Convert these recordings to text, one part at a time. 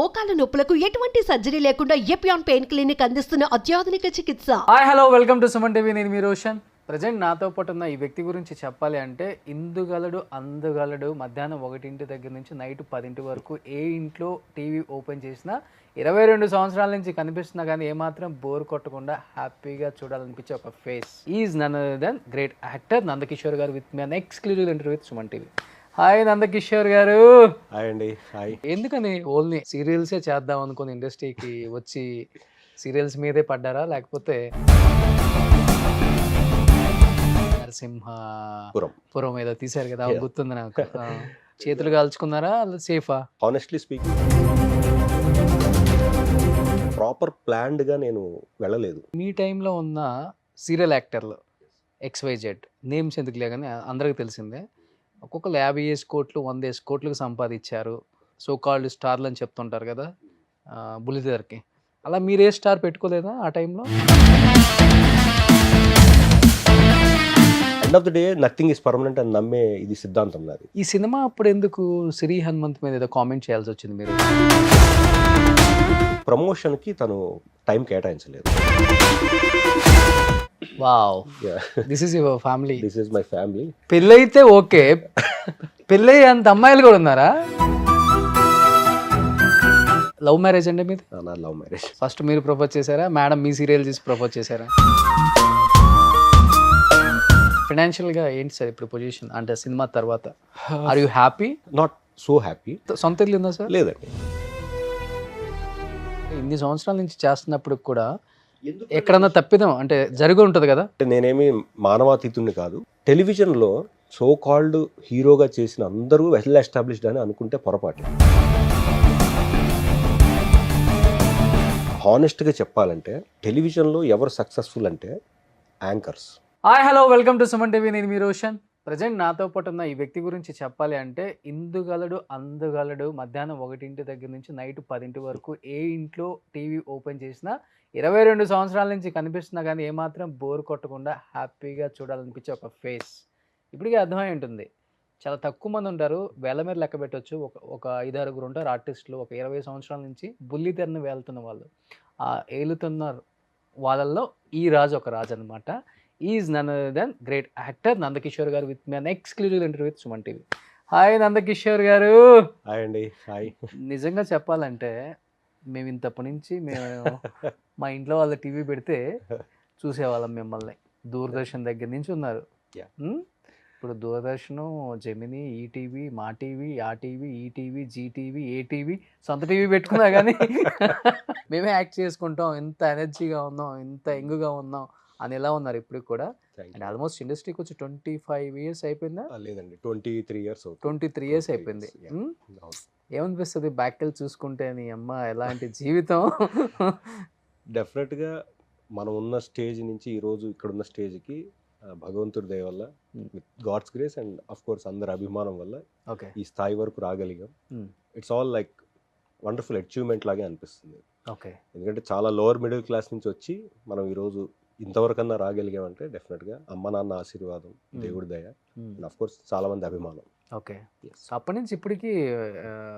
మోకాల నొప్పులకు ఎటువంటి సర్జరీ లేకుండా ఎపియాన్ పెయిన్ క్లినిక్ అందిస్తున్న అత్యాధునిక చికిత్స. Hi hello welcome to Suman TV. నేను మీ రోషన్. ప్రజెంట్ నాతో పాటు ఉన్న ఈ వ్యక్తి గురించి చెప్పాలి అంటే ఇందుగలడు అందగలడు. మధ్యాహ్నం 1 దగ్గర నుంచి నైట్ 10 వరకు ఏ ఇంట్లో టీవీ ఓపెన్ చేసినా 22 సంవత్సరాల నుంచి కనిపిస్తున్నా కానీ ఏమాత్రం బోర్ కొట్టకుండా హ్యాపీగా చూడాలనిపించే ఒక face is none other than great actor Nandakishore గారు with me an exclusive interview with Suman TV. Hi Nandakishore గారు. హాయ్ అండి. హాయ్. ఎందుకని ఓన్లీ సీరియల్సే చేద్దాం అనుకుని ఇండస్ట్రీకి వచ్చి సీరియల్స్ మీదే పడ్డారా, లేకపోతే నరసింహపురం ఏదో తీశారు కదా, గుర్తుంది నాకు. చేతులు కాల్చుకున్నారా, సేఫా? హానెస్ట్లీ స్పీకింగ్ ప్రాపర్ ప్లాన్డ్ గా నేను వెళ్ళలేదు. మీ టైంలో ఉన్న సీరియల్ యాక్టర్లు XYZ నేమ్స్ ఎందుకులే కానీ అందరికి తెలిసిందే, ఒక్కొక్కరు 50 కోట్లు 100 కోట్లకు సంపాదించారు. సో కాల్డ్ స్టార్లు అని చెప్తుంటారు కదా బుల్లితెరకి. అలా మీరే స్టార్ పెట్టుకోలేదా ఆ టైంలో? End of the day nothing is permanent అని నమ్మే ఇది సిద్ధాంతం నాది. ఈ సినిమా అప్పుడు ఎందుకు శ్రీ హనుమంత్ మీద ఏదో కామెంట్ చేయాల్సి వచ్చింది మీరు? ప్రమోషన్ కి తను టైం కేటాయించలేదు. Wow, this is your family. This is my family. పెళ్ళైతే ఓకే, పెళ్ళై అంత అమ్మాయిలు కూడా ఉన్నారా? లవ్ మ్యారేజ్ అండి మీది? నా లవ్ మ్యారేజ్. ఫస్ట్ మీరు ప్రపోజ్ చేశారా, మేడం మీ సీరియల్ చూసి ప్రపోజ్ చేశారా? ఫైనాన్షియల్గా ఏంటి సార్ ఇప్పుడు పొజిషన్, అంటే సినిమా తర్వాత? Are you happy? Not so happy. సొంత ఇల్లు ఉందా సార్? లేదండి. ఇన్ని సంవత్సరాల నుంచి చేస్తున్నప్పుడు కూడా ఎక్కడన్నా తప్పిదం అంటే జరిగి ఉంటుంది కదా? నేనేమి మానవాతీతుడిని కాదు. టెలివిజన్లో సో కాల్డ్ హీరోగా చేసిన అందరూ వెల్ ఎస్టాబ్లిష్డ్ అని అనుకుంటే పొరపాటు. హానెస్ట్గా చెప్పాలంటే టెలివిజన్లో ఎవరు సక్సెస్ఫుల్ అంటే anchors. Hi hello welcome to Suman TV. నేను మీ రోషన్. ప్రజెంట్ నాతో పాటు ఉన్న ఈ వ్యక్తి గురించి చెప్పాలి అంటే ఇందుగలడు అందగలడు. మధ్యాహ్నం 1 దగ్గర నుంచి నైట్ 10 వరకు ఏ ఇంట్లో టీవీ ఓపెన్ చేసినా 22 సంవత్సరాల నుంచి కనిపిస్తున్నా కానీ ఏమాత్రం బోర్ కొట్టకుండా హ్యాపీగా చూడాలనిపించే ఒక ఫేస్ ఇప్పటికే అర్థమై ఉంటుంది. చాలా తక్కువ మంది ఉంటారు, వేల మీద లెక్క పెట్టవచ్చు. ఒక 5-6 ఉంటారు ఆర్టిస్టులు ఒక 20 సంవత్సరాల నుంచి బుల్లితెరని వేలుతున్న వాళ్ళు. ఆ ఏలుతున్న వాళ్ళల్లో ఈ రాజు ఒక రాజు అనమాట. Is none other than great actor Nandakishore గారు with me an exclusive interview with Suman TV. Hi Nandakishore గారు. హాయ్ అండి. హాయ్. నిజంగా చెప్పాలంటే మేము ఇంతప్పటి నుంచి మా ఇంట్లో వాళ్ళ టీవీ పెడితే చూసేవాళ్ళం మిమ్మల్ని. దూరదర్శన్ దగ్గర నుంచి ఉన్నారు. ఇప్పుడు దూరదర్శన్, జెమిని, ఈటీవీ, మా టీవీ, ఆ టీవీ, ఈటీవీ, జీటీవీ, ఏటీవీ, సొంత టీవీ పెట్టుకున్నా కానీ మేమే యాక్ట్ చేసుకుంటాం. ఎంత ఎనర్జీగా ఉన్నాం, ఎంత యంగ్గా ఉన్నాం అని ఎలా ఉన్నారు ఇప్పుడు కూడా. అండ్ ఆల్మోస్ట్ ఇండస్ట్రీకి వచ్చి 25 ఇయర్స్ అయిపోయిందా? లేదండి, 23 ఇయర్స్. 23 ఇయర్స్ అయిపోయింది. ఏమనిపిస్తుంది బ్యాక్ వెళ్ళి చూసుకుంటే? నీ అమ్మ ఎలాంటి జీవితం. డెఫినెట్గా మనం ఉన్న స్టేజ్ నుంచి ఈరోజు ఇక్కడున్న స్టేజ్కి భగవంతుడి దయ వల్ల, with God's grace and of course అందరి అభిమానం వల్ల ఈ స్థాయి వరకు రాగలిగాం. It's all like wonderful achievement లాగే అనిపిస్తుంది. ఎందుకంటే చాలా లోవర్ మిడిల్ క్లాస్ నుంచి వచ్చి మనం ఈరోజు ఇంతవరకన్నా రాగలిగామంటే డెఫినెట్గా అమ్మ నాన్న ఆశీర్వాదం, దేవుడి దయ అండ్ అఫ్ కోర్స్ చాలా మంది అభిమానం. ఓకే, అప్పటి నుంచి ఇప్పటికి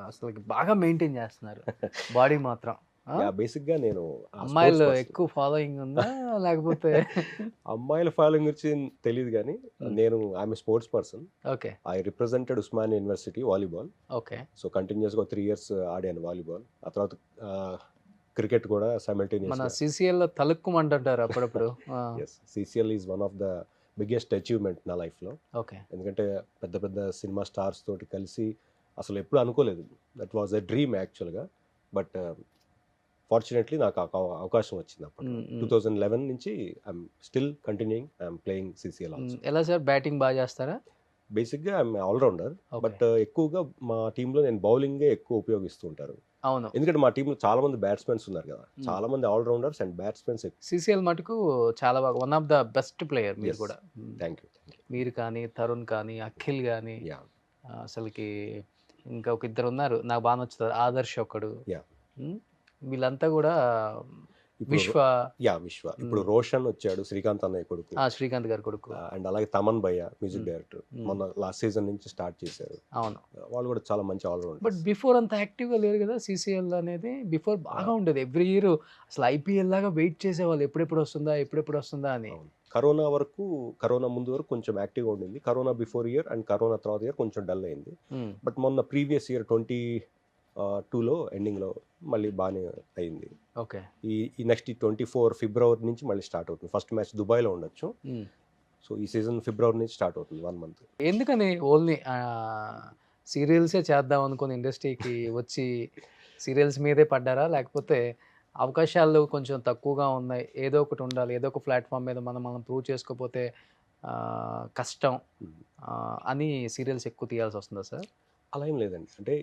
అసలు బాగా మెయింటైన్ చేస్తున్నారు బాడీ మాత్రం. బేసిక్గా నేను అమ్మాయిలు ఎక్కువ ఫాలోయింగ్ ఉందా లేకపోతే? అమ్మాయిల ఫాలోయింగ్ గురించి తెలియదు కానీ నేను I'm sports person. Okay. I represented Osmania university volleyball. Okay. So కంటిన్యూస్గా 3 ఇయర్స్ ఆడాను వాలీబాల్. ఆ తర్వాత క్రికెట్ కూడా సైమల్టేనియస్. మన సిసిఎల్లో తలుక్కుమంటారు అప్పుడప్పుడు. CCL is one of the biggest achievement నా లైఫ్లో. ఓకే. ఎందుకంటే పెద్ద పెద్ద సినిమా స్టార్స్ తోటి కలిసి అసలు ఎప్పుడు అనుకోలేదు. దట్ వాజ్ ఎ డ్రీమ్ యాక్చువల్గా. బట్ ఫార్చునేట్లీ నాకు అవకాశం వచ్చింది అప్పుడు. 2011 నుంచి I'm still continuing, I'm playing CCL also. ఎలా సార్, బ్యాటింగ్ బాగా చేస్తారా? బేసిక్గా ఐఎమ్ ఆల్రౌండర్. బట్ ఎక్కువగా మా టీంలో నేను బౌలింగే ఎక్కువ ఉపయోగిస్తూ ఉంటారు. అవును, ఎందుకంటే మా టీంలో చాలా మంది బ్యాట్స్మెన్స్ ఉన్నారు కదా, చాలా మంది ఆల్రౌండర్స్ అండ్ బ్యాట్స్మెన్స్. సిసిఎల్ మటుకు చాలా బాగా one of the best player మీరు కూడా. Thank you. మీరు కానీ, తరుణ్ కానీ, అఖిల్ కానీ, అసలుకి ఇంకా ఒక 2 ఉన్నారు నాకు బాగా నచ్చుతారు, ఆదర్శ్ ఒకడు. వీళ్ళంతా కూడా విశ్వ విశ్వ ఇప్పుడు రోషన్ వచ్చాడు, శ్రీకాంత్ అన్నయ్య కొడుకు, శ్రీకాంత్ గారి కొడుకు, అండ్ అలాగే తమన్ భయ్య మ్యూజిక్ డైరెక్టర్, మొన్న లాస్ట్ సీజన్ నుంచి స్టార్ట్ చేశారు. అవును, వాళ్ళు కూడా చాలా మంచి ఆల్రౌండర్. బట్ బిఫోర్ అంత యాక్టివ్గా లేరు కదా CCL అనేది. బిఫోర్ బాగా ఉండేది, ఎవ్రీ ఇయర్ అసలు IPL లాగా వెయిట్ చేసేవాళ్ళు, ఎప్పుడెప్పుడు వస్తుందా అని. కరోనా ముందు వరకు కొంచెం యాక్టివ్గా ఉండింది. Corona before year and corona తర్వాత ఇయర్ కొంచెం డల్ అయింది. బట్ మొన్న ప్రీవియస్ ఇయర్ 22లో ఎండింగ్లో మళ్ళీ బాగానే అయింది. ఓకే, ఈ నెక్స్ట్ 24 ఫిబ్రవరి నుంచి మళ్ళీ స్టార్ట్ అవుతుంది. ఫస్ట్ మ్యాచ్ దుబాయ్లో ఉండొచ్చు. సో ఈ సీజన్ ఫిబ్రవరి నుంచి స్టార్ట్ అవుతుంది, 1 month. ఎందుకని ఓన్లీ సీరియల్సే చేద్దాం అనుకుని ఇండస్ట్రీకి వచ్చి సీరియల్స్ మీదే పడ్డారా, లేకపోతే అవకాశాలు కొంచెం తక్కువగా ఉన్నాయి, ఏదో ఒకటి ఉండాలి, ఏదో ఒక ప్లాట్ఫామ్ మీద మనం ప్రూవ్ చేసుకోకపోతే కష్టం అని సీరియల్స్ ఎక్కువ తీయాల్సి వస్తుందా సార్? అలా ఏం లేదండి. అంటే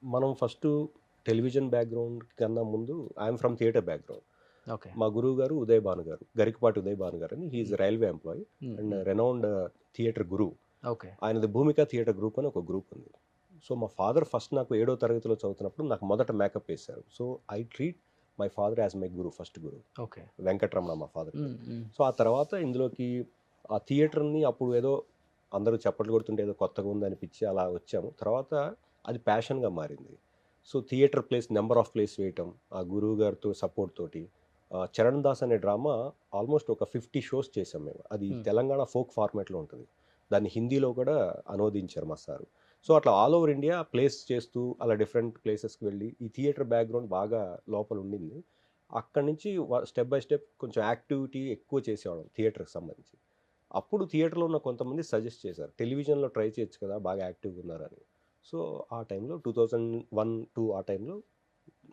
మనం ఫస్ట్ టెలివిజన్ బ్యాక్గ్రౌండ్ కన్నా ముందు I'm from theatre background. Okay, మా గురువు గారు ఉదయ్ భాను గారు, గరికపాటి ఉదయ్ భాను గారు అని, he's railway employee and renowned theatre గురువు. ఓకే, ఆయనది భూమిక థియేటర్ గ్రూప్ అని ఒక గ్రూప్ ఉంది. సో మా ఫాదర్ ఫస్ట్ నాకు 7వ తరగతిలో చదువుతున్నప్పుడు నాకు మొదట మేకప్ వేశారు. So I treat my father as my Guru, first Guru. Okay, Venkataramana మా ఫాదర్. సో ఆ తర్వాత ఇందులోకి ఆ థియేటర్ని అప్పుడు ఏదో అందరూ చప్పట్లు కొడుతుంటే ఏదో కొత్తగా ఉంది అనిపించి అలా వచ్చాము. తర్వాత అది ప్యాషన్గా మారింది. So theatre place, number of place వేయటం, ఆ గురువు గారితో సపోర్ట్ తోటి చరణ్ దాస్ అనే డ్రామా ఆల్మోస్ట్ ఒక 50 షోస్ చేసాం మేము. అది తెలంగాణ ఫోక్ ఫార్మాట్లో ఉంటుంది. దాన్ని హిందీలో కూడా అనువదించారు మా సారు. సో అట్లా ఆల్ ఓవర్ ఇండియా ప్లేస్ చేస్తూ అలా డిఫరెంట్ ప్లేసెస్కి వెళ్ళి ఈ థియేటర్ బ్యాక్గ్రౌండ్ బాగా లోపల ఉండింది. అక్కడి నుంచి స్టెప్ బై స్టెప్ కొంచెం యాక్టివిటీ ఎక్కువ చేసేవాళ్ళం థియేటర్కి సంబంధించి. అప్పుడు థియేటర్లో ఉన్న కొంతమంది సజెస్ట్ చేశారు, టెలివిజన్లో ట్రై చేయొచ్చు కదా, బాగా యాక్టివ్గా ఉన్నారని. సో ఆ టైంలో 2001-2 ఆ టైంలో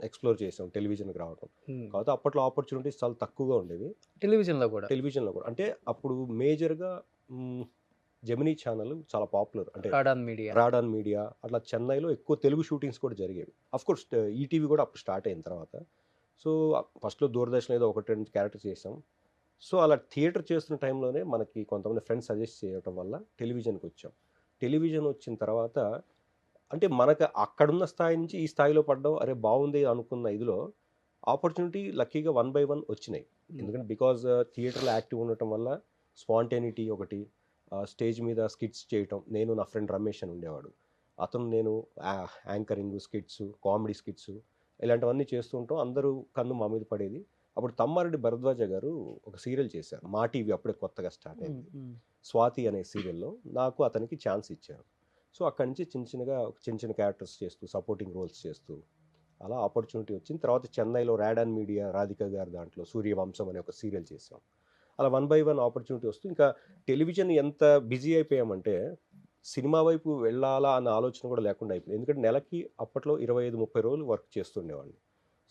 ఎక్స్ప్లోర్ చేసాం టెలివిజన్కి రావడం. కాబట్టి అప్పట్లో ఆపర్చునిటీస్ చాలా తక్కువగా ఉండేవి టెలివిజన్లో కూడా. అంటే అప్పుడు మేజర్గా జెమినీ ఛానల్ చాలా పాపులర్, అంటే రాడాన్ మీడియా అట్లా చెన్నైలో ఎక్కువ తెలుగు షూటింగ్స్ కూడా జరిగేవి. అఫ్కోర్స్ ఈటీవీ కూడా అప్పుడు స్టార్ట్ అయిన తర్వాత. సో ఫస్ట్లో దూరదర్శన్ ఏదో 1-2 క్యారెక్టర్ చేసాం. సో అలా థియేటర్ చేస్తున్న టైంలోనే మనకి కొంతమంది ఫ్రెండ్స్ సజెస్ట్ చేయడం వల్ల టెలివిజన్కి వచ్చాం. టెలివిజన్ వచ్చిన తర్వాత అంటే మనకు అక్కడున్న స్థాయి నుంచి ఈ స్థాయిలో పడ్డం, అరే బాగుంది అనుకున్న ఇదిలో ఆపర్చునిటీ లక్కీగా 1 by 1 వచ్చినాయి. ఎందుకంటే బికాజ్ థియేటర్లో యాక్టివ్ ఉండటం వల్ల స్పాంటేనిటీ ఒకటి, స్టేజ్ మీద స్కిట్స్ చేయటం. నేను నా ఫ్రెండ్ రమేష్ అని ఉండేవాడు, అతను నేను యాంకరింగ్, స్కిట్స్, కామెడీ స్కిట్స్ ఇలాంటివన్నీ చేస్తూ ఉంటాం. అందరూ కన్ను మా మీద పడేది. అప్పుడు తమ్మారెడ్డి భరద్వాజ గారు ఒక సీరియల్ చేశారు, మా టీవీ అప్పుడే కొత్తగా స్టార్ట్ అయింది, స్వాతి అనే సీరియల్లో నాకు అతనికి ఛాన్స్ ఇచ్చారు. సో అక్కడి నుంచి చిన్న చిన్న క్యారెక్టర్స్ చేస్తూ, సపోర్టింగ్ రోల్స్ చేస్తూ అలా ఆపర్చునిటీ వచ్చింది. తర్వాత చెన్నైలో రాడాన్ మీడియా రాధిక గారు దాంట్లో సూర్యవంశం అనే ఒక సీరియల్ చేసాం. అలా 1 by 1 ఆపర్చునిటీ వస్తూ ఇంకా టెలివిజన్ ఎంత బిజీ అయిపోయామంటే సినిమా వైపు వెళ్ళాలా అన్న ఆలోచన కూడా లేకుండా అయిపోయింది. ఎందుకంటే నెలకి అప్పట్లో 25-30 రోజులు వర్క్ చేస్తుండేవాడిని.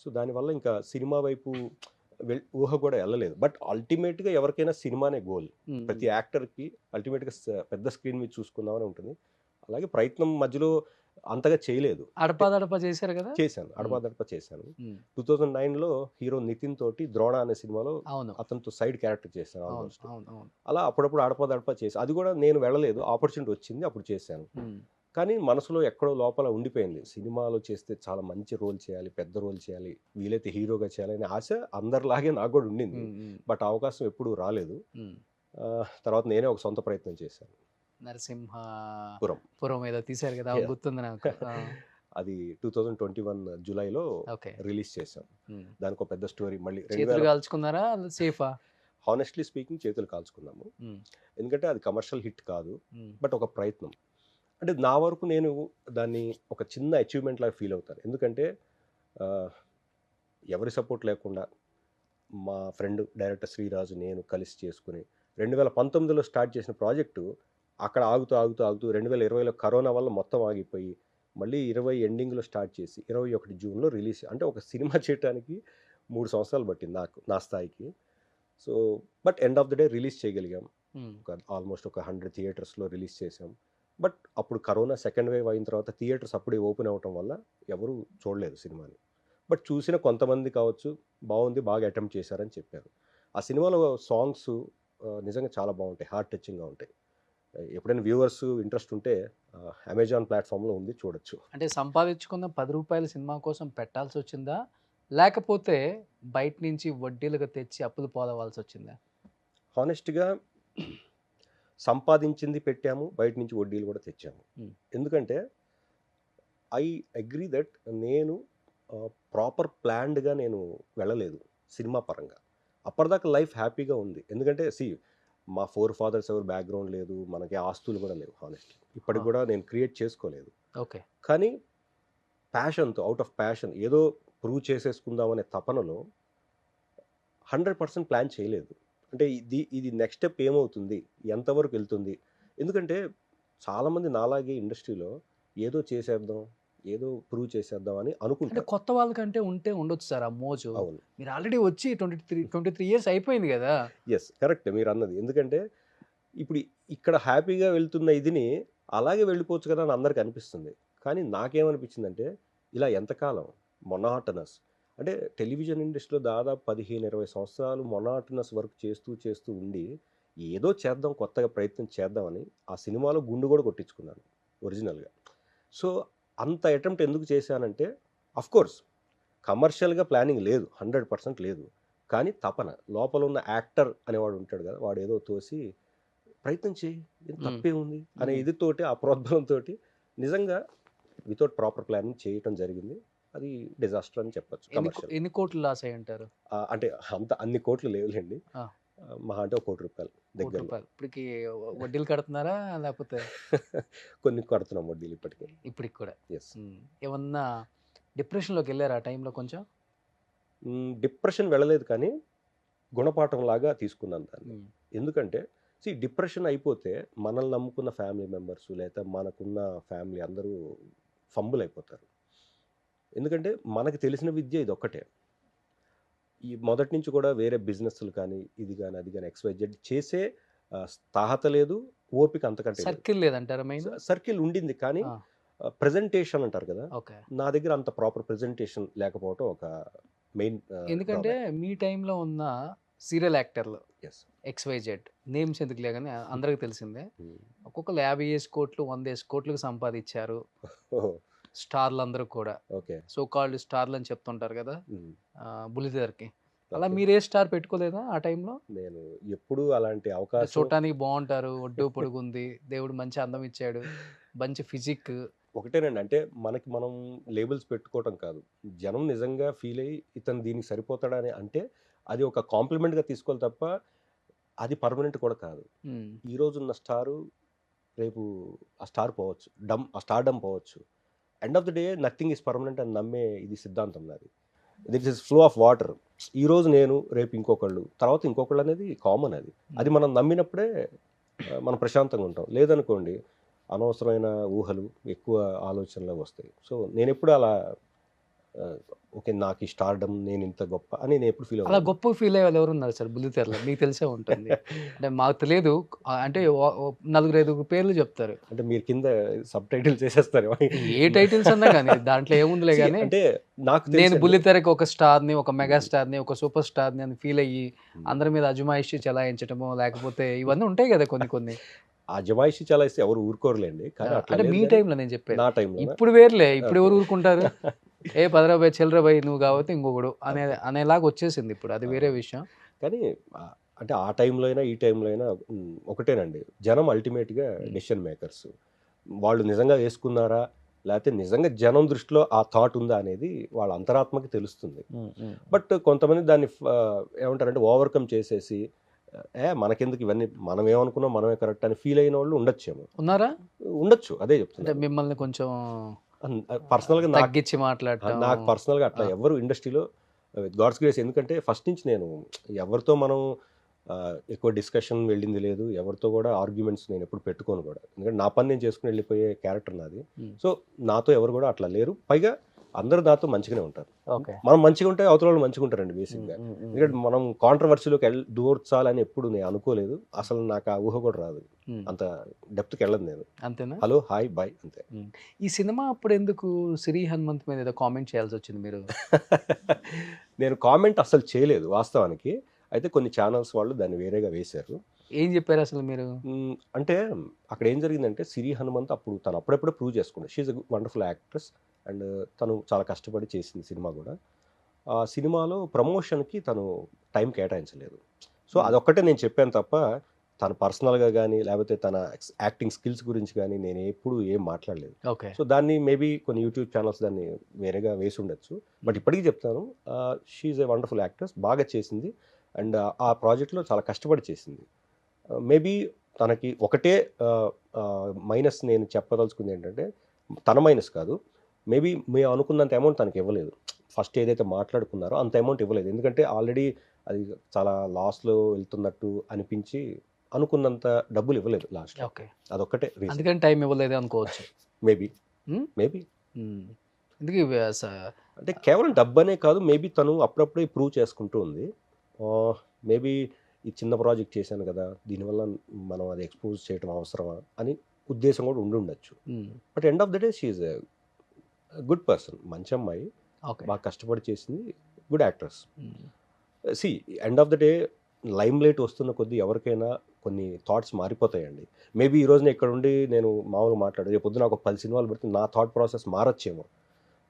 సో దానివల్ల ఇంకా సినిమా వైపు ఊహ కూడా వెళ్ళలేదు. బట్ అల్టిమేట్గా ఎవరికైనా సినిమానే గోల్. ప్రతి యాక్టర్కి అల్టిమేట్గా పెద్ద స్క్రీన్ మీద చూసుకుందామని ఉంటుంది. అలాగే ప్రయత్నం మధ్యలో అంతగా చేయలేదు. అడపాదడపా చేశారు కదా? చేశాను, అడపాదడపా చేశాను. 2009లో హీరో నితిన్ తోటి ద్రోణ అనే సినిమాలో అతనితో సైడ్ క్యారెక్టర్ చేశాను ఆల్మోస్ట్. అలా అప్పుడప్పుడు అడపాదడపా చేశాను. అది కూడా నేను వెళ్ళలేదు, ఆపర్చునిటీ వచ్చింది, అప్పుడు చేశాను. కానీ మనసులో ఎక్కడో లోపల ఉండిపోయింది, సినిమాలో చేస్తే చాలా మంచి రోల్ చేయాలి, పెద్ద రోల్ చేయాలి, వీలైతే హీరోగా చేయాలని ఆశ అందరిలాగే నాకు కూడా ఉండింది. బట్ అవకాశం ఎప్పుడూ రాలేదు. తర్వాత నేనే ఒక సొంత ప్రయత్నం చేశాను. నరసింహపురం ఏదో తీశారు కదా, గుర్తుంది నాకు. అది 2021 జూలైలో రిలీజ్ చేశాం. దానికి ఒక పెద్ద స్టోరీ. మళ్ళీ చేతులు కాల్చుకున్నారా, సేఫా? హానెస్ట్లీ స్పీకింగ్ చేతులు కాల్చుకున్నాము. ఎందుకంటే అది కమర్షియల్ హిట్ కాదు, బట్ ఒక ప్రయత్నం. అంటే నా వరకు నేను దాన్ని ఒక చిన్న అచీవ్మెంట్ లాగా ఫీల్ అవుతాను. ఎందుకంటే ఎవరి సపోర్ట్ లేకుండా మా ఫ్రెండ్ డైరెక్టర్ శ్రీరాజు నేను కలిసి చేసుకుని 2019లో స్టార్ట్ చేసిన ప్రాజెక్టు అక్కడ ఆగుతూ 2020లో కరోనా వల్ల మొత్తం ఆగిపోయి మళ్ళీ 20 ఎండింగ్లో స్టార్ట్ చేసి 21 జూన్లో రిలీజ్. అంటే ఒక సినిమా చేయడానికి 3 సంవత్సరాలు పట్టింది నాకు, నా స్థాయికి. So but end of the day release చేయగలిగాం. ఆల్మోస్ట్ ఒక 100 థియేటర్స్లో రిలీజ్ చేసాం. బట్ అప్పుడు కరోనా సెకండ్ వేవ్ అయిన తర్వాత థియేటర్స్ అప్పుడే ఓపెన్ అవ్వటం వల్ల ఎవరు చూడలేదు సినిమాని. బట్ చూసిన కొంతమంది కావచ్చు బాగుంది, బాగా అటెంప్ట్ చేశారని చెప్పారు. ఆ సినిమాలో సాంగ్స్ నిజంగా చాలా బాగుంటాయి, హార్ట్ టచింగ్గా ఉంటాయి. ఎప్పుడైనా వ్యూవర్స్ ఇంట్రెస్ట్ ఉంటే అమెజాన్ ప్లాట్ఫామ్లో ఉంది, చూడొచ్చు. అంటే సంపాదించుకున్న 10 రూపాయల సినిమా కోసం పెట్టాల్సి వచ్చిందా, లేకపోతే బయట నుంచి వడ్డీలుగా తెచ్చి అప్పులు పోలవలసి వచ్చిందా? హానెస్ట్గా సంపాదించింది పెట్టాము, బయట నుంచి వడ్డీలు కూడా తెచ్చాము. ఎందుకంటే ఐ అగ్రీ దట్ నేను ప్రాపర్ ప్లాన్డ్గా నేను వెళ్ళలేదు సినిమా పరంగా. అప్పటిదాకా లైఫ్ హ్యాపీగా ఉంది. ఎందుకంటే మా ఫాదర్స్ ఎవరు బ్యాక్గ్రౌండ్ లేదు, మనకి ఆస్తులు కూడా లేవు. హానెస్ట్లీ ఇప్పటికి కూడా నేను క్రియేట్ చేసుకోలేదు. ఓకే. కానీ ప్యాషన్తో, అవుట్ ఆఫ్ ప్యాషన్ ఏదో ప్రూవ్ చేసేసుకుందాం అనే తపనలో 100% ప్లాన్ చేయలేదు. అంటే ఇది నెక్స్ట్ స్టెప్ ఏమవుతుంది, ఎంతవరకు వెళ్తుంది. ఎందుకంటే చాలామంది నాలాగే ఇండస్ట్రీలో ఏదో చేసేద్దాం, ఏదో ప్రూవ్ చేసేద్దాం అని అంటే అనుకుంటారు. కొత్త వాళ్ళకంటే ఉంటే ఉండొచ్చు సార్ ఆ మోజు. అవును, మీరు ఆల్రెడీ వచ్చి 23 ఇయర్స్ అయిపోయింది కదా. ఎస్ కరెక్ట్ మీరు అన్నది. ఎందుకంటే ఇప్పుడు ఇక్కడ హ్యాపీగా వెళ్తున్న ఇదిని అలాగే వెళ్ళిపోవచ్చు కదా అని అందరికి అనిపిస్తుంది. కానీ నాకేమనిపించిందంటే ఇలా ఎంతకాలం మొనాటనస్, అంటే టెలివిజన్ ఇండస్ట్రీలో దాదాపు 15-20 సంవత్సరాలు మొనాటనస్ వర్క్ చేస్తూ ఉండి ఏదో చేద్దాం, కొత్తగా ప్రయత్నం చేద్దామని ఆ సినిమాలో గుండు కూడా కొట్టించుకున్నాను ఒరిజినల్గా. సో అంత అటెంప్ట్ ఎందుకు చేశానంటే అఫ్కోర్స్ కమర్షియల్గా ప్లానింగ్ లేదు, 100% లేదు. కానీ తపన, లోపల ఉన్న యాక్టర్ అనేవాడు ఉంటాడు కదా, వాడు ఏదో తోసి ప్రయత్నం చేయి, తప్పే ఉంది అనే ఇదితోటి, ఆ ప్రోద్బలంతో నిజంగా వితౌట్ ప్రాపర్ ప్లానింగ్ చేయటం జరిగింది. అది డిజాస్టర్ అని చెప్పచ్చు. ఎన్ని కోట్లు లాస్ అయ్యి ఉంటారు? అంటే అన్ని కోట్లు లేవులేండి, మహా అంటే 1 కోటి రూపాయలు దగ్గర. ఇప్పటికి వడ్డీలు కడుతున్నారా లేకపోతే? కొన్ని కడుతున్నాం వడ్డీలు ఇప్పటికి కూడా. ఎస్. ఏమన్నా డిప్రెషన్లోకి వెళ్ళారు ఆ టైంలో? కొంచెం డిప్రెషన్ వెళ్ళలేదు, కానీ గుణపాఠం లాగా తీసుకున్నాను దాన్ని. ఎందుకంటే డిప్రెషన్ అయిపోతే మనల్ని నమ్ముకున్న ఫ్యామిలీ మెంబర్స్ లేదా మనకున్న ఫ్యామిలీ అందరూ ఫంబుల్ అయిపోతారు. ఎందుకంటే మనకు తెలిసిన విద్య ఇది ఒక్కటే. ఈ మొదటి నుంచి కూడా వేరే బిజినెస్లు కానీ ఇది కానీ అది కానీ XYZ చేసే స్థాహత లేదు, ఓపిక అంతకంటే. సర్కిల్ లేదంటారా? మెయిన్ సర్కిల్ ఉండింది, కానీ ప్రెజెంటేషన్ అంటారు కదా, ఓకే, నా దగ్గర అంత ప్రాపర్ ప్రెజెంటేషన్ లేకపోవడం ఒక మెయిన్. ఎందుకంటే మీ టైంలో ఉన్న సీరియల్ యాక్టర్లు XYZ నేమ్స్ ఎందుకులే కానీ అందరికి తెలిసిందే, ఒక్కొక్కరు 50 కోట్లు 100 కోట్లకు సంపాదించారు స్టార్లు అందరూ కూడా. ఓకే, సో కాల్డ్ స్టార్లు అని చెప్తుంటారు కదా బుల్లితెరకి. అలా మీరే స్టార్ పెట్టుకోలేదా ఆ టైంలో? నేను ఎప్పుడు అలాంటి అవకాశం. చూడటానికి బాగుంటారు, ఒడ్డు పొడుగుంది, దేవుడు మంచి అందం ఇచ్చాడు, మంచి ఫిజిక్. ఒకటేనండి, అంటే మనకి మనం లేబుల్స్ పెట్టుకోవటం కాదు, జనం నిజంగా ఫీల్ అయ్యి ఇతను దీనికి సరిపోతాడని అంటే అది ఒక కాంప్లిమెంట్గా తీసుకోవాలి తప్ప అది పర్మనెంట్ కూడా కాదు. ఈ రోజు ఉన్న స్టారు రేపు ఆ స్టార్ పోవచ్చు, ఆ స్టార్ డమ్ పోవచ్చు. End of the day nothing is permanent అని నమ్మే ఇది సిద్ధాంతం నాది. This is flow of water. ఈరోజు నేను, రేపు ఇంకొకళ్ళు, తర్వాత ఇంకొకళ్ళు అనేది కామన్. అది మనం నమ్మినప్పుడే మనం ప్రశాంతంగా ఉంటాం. లేదనుకోండి అనవసరమైన ఊహలు, ఎక్కువ ఆలోచనలు వస్తాయి. సో నేను ఎప్పుడు అలా ఓకే నాకు ఈ స్టార్డమ్, నేను ఇంత గొప్ప అని నేను ఎప్పుడు ఫీల్ అలా గొప్ప ఫీల్ అయ్యే వాళ్ళు ఎవరు ఉన్నారు సార్ బుల్లితెరలో? మీకు తెలిసే ఉంటుంది. అంటే మాకు తెలియదు, అంటే 4-5 పేర్లు చెప్తారు. అంటే మీరు కింద సబ్ టైటిల్ చేసేస్తారు, ఏ టైటిల్స్ అన్నా కానీ దాంట్లో ఏముందిలే. కానీ అంటే నాకు నేను బుల్లితెరకి ఒక స్టార్ని, ఒక మెగా స్టార్ని, ఒక సూపర్ స్టార్ని అని ఫీల్ అయ్యి అందరి మీద అజమాయిషి చలాయించటమో, లేకపోతే ఇవన్నీ ఉంటాయి కదా కొన్ని. ఆ జమాయిషి చలాయిస్తే ఎవరు ఊరుకోరులేండి. కానీ అంటే మీ టైంలో నేను చెప్పాను, నా టైంలో. ఇప్పుడు వేర్లే, ఇప్పుడు ఎవరు ఊరుకుంటారు? ఏ 10 రూపాయలు చిల్లరబాయి నువ్వు కాబట్టి ఇంకొకడు అనేలాగా వచ్చేసింది ఇప్పుడు, అది వేరే విషయం. కానీ అంటే ఆ టైంలో అయినా ఈ టైంలో అయినా ఒకటేనండి, జనం అల్టిమేట్గా డెసిషన్ మేకర్స్. వాళ్ళు నిజంగా వేసుకున్నారా, లేకపోతే నిజంగా జనం దృష్టిలో ఆ థాట్ ఉందా అనేది వాళ్ళ అంతరాత్మకి తెలుస్తుంది. బట్ కొంతమంది దాన్ని ఏమంటారంటే ఓవర్కమ్ చేసేసి మనకెందుకు ఇవన్నీ, మనం ఏమనుకున్నాం మనమే కరెక్ట్ అని ఫీల్ అయిన వాళ్ళు ఉండొచ్చేమో. ఉన్నారా? ఉండొచ్చు, అదే చెప్తున్నా. మిమ్మల్ని కొంచెం పర్సనల్గా తగ్గించి మాట్లాడటం, నాకు పర్సనల్గా అట్లా ఎవరు ఇండస్ట్రీలో గాడ్స్ గ్రేస్. ఎందుకంటే ఫస్ట్ నుంచి నేను ఎవరితో మనం ఎక్కువ డిస్కషన్ వెళ్ళింది లేదు, ఎవరితో కూడా ఆర్గ్యుమెంట్స్ నేను ఎప్పుడు పెట్టుకోను కూడా. ఎందుకంటే నా పని నేను చేసుకుని వెళ్ళిపోయే క్యారెక్టర్ నాది. సో నాతో ఎవరు కూడా అట్లా లేరు. పైగా అందరూ నాతో మంచిగానే ఉంటారు. మనం మంచిగా ఉంటే అవతల వాళ్ళు మంచిగా ఉంటారండి బేసిక్గా. ఎందుకంటే మనం కాంట్రవర్సీలోకి దూర్చాలని ఎప్పుడు నేను అనుకోలేదు. అసలు నాకు ఆ ఊహ కూడా రాదు, అంత డెప్త్కి వెళ్ళదు నేను. అంతేనా? హలో హాయ్ బాయ్ అంతే. ఈ సినిమా అప్పుడు ఎందుకు సిరి హనుమంత్ మీద ఏదో కామెంట్ చేయాల్సి వచ్చింది మీరు? నేను కామెంట్ అసలు చేయలేదు వాస్తవానికి. అయితే కొన్ని ఛానల్స్ వాళ్ళు దాన్ని వేరేగా వేశారు. ఏం చెప్పారు అసలు మీరు? అంటే అక్కడ ఏం జరిగిందంటే సిరి హనుమంత్ అప్పుడు తను అప్పుడప్పుడే ప్రూవ్ చేసుకుంది. She's a wonderful actress and తను చాలా కష్టపడి చేసింది సినిమా కూడా. ఆ సినిమాలో ప్రమోషన్కి తను టైం కేటాయించలేదు. సో అదొక్కటే నేను చెప్పాను తప్ప తన పర్సనల్గా కానీ లేకపోతే తన యాక్టింగ్ స్కిల్స్ గురించి కానీ నేను ఎప్పుడు ఏం మాట్లాడలేదు. ఓకే. సో దాన్ని మేబీ కొన్ని యూట్యూబ్ ఛానల్స్ దాన్ని వేరేగా వేసి ఉండొచ్చు. బట్ ఇప్పటికీ చెప్తాను, షీఈ్ ఏ వండర్ఫుల్ యాక్ట్రెస్, బాగా చేసింది. అండ్ ఆ ప్రాజెక్ట్లో చాలా కష్టపడి చేసింది. మేబీ తనకి ఒకటే మైనస్ నేను చెప్పదలుచుకుంది ఏంటంటే, తన మైనస్ కాదు, మేబీ మేము అనుకున్నంత అమౌంట్ తనకి ఇవ్వలేదు. ఫస్ట్ ఏదైతే మాట్లాడుకున్నారో అంత అమౌంట్ ఇవ్వలేదు. ఎందుకంటే ఆల్రెడీ అది చాలా లాస్లో వెళ్తున్నట్టు అనిపించి అనుకున్నంత డబ్బులు ఇవ్వలేదు లాస్ట్. ఓకే. అదొక్కటే రీజన్. అందుకని టైం ఇవ్వలేదు అనుకోవచ్చు. మేబీ మేబీ ఎందుకు అంటే కేవలం డబ్బనే కాదు, మేబీ తను అప్పుడప్పుడే ప్రూవ్ చేసుకుంటూ ఉంది. మేబీ ఈ చిన్న ప్రాజెక్ట్ చేశాను కదా, దీనివల్ల మనం అది ఎక్స్పోజ్ చేయడం అవసరమా అని ఉద్దేశం కూడా ఉండి ఉండొచ్చు. But end of the day she's a good person, మంచి అమ్మాయి, బాగా కష్టపడి చేసింది, good actress. See end of the day limelight వస్తున్న కొద్దీ ఎవరికైనా కొన్ని థాట్స్ మారిపోతాయండి. మేబీ ఈరోజు నేను ఇక్కడ ఉండి నేను మామూలుగా మాట్లాడు, రేపు పొద్దున ఒక 10 సినిమాలు పెడితే నా థాట్ ప్రాసెస్ మారచ్చేమో.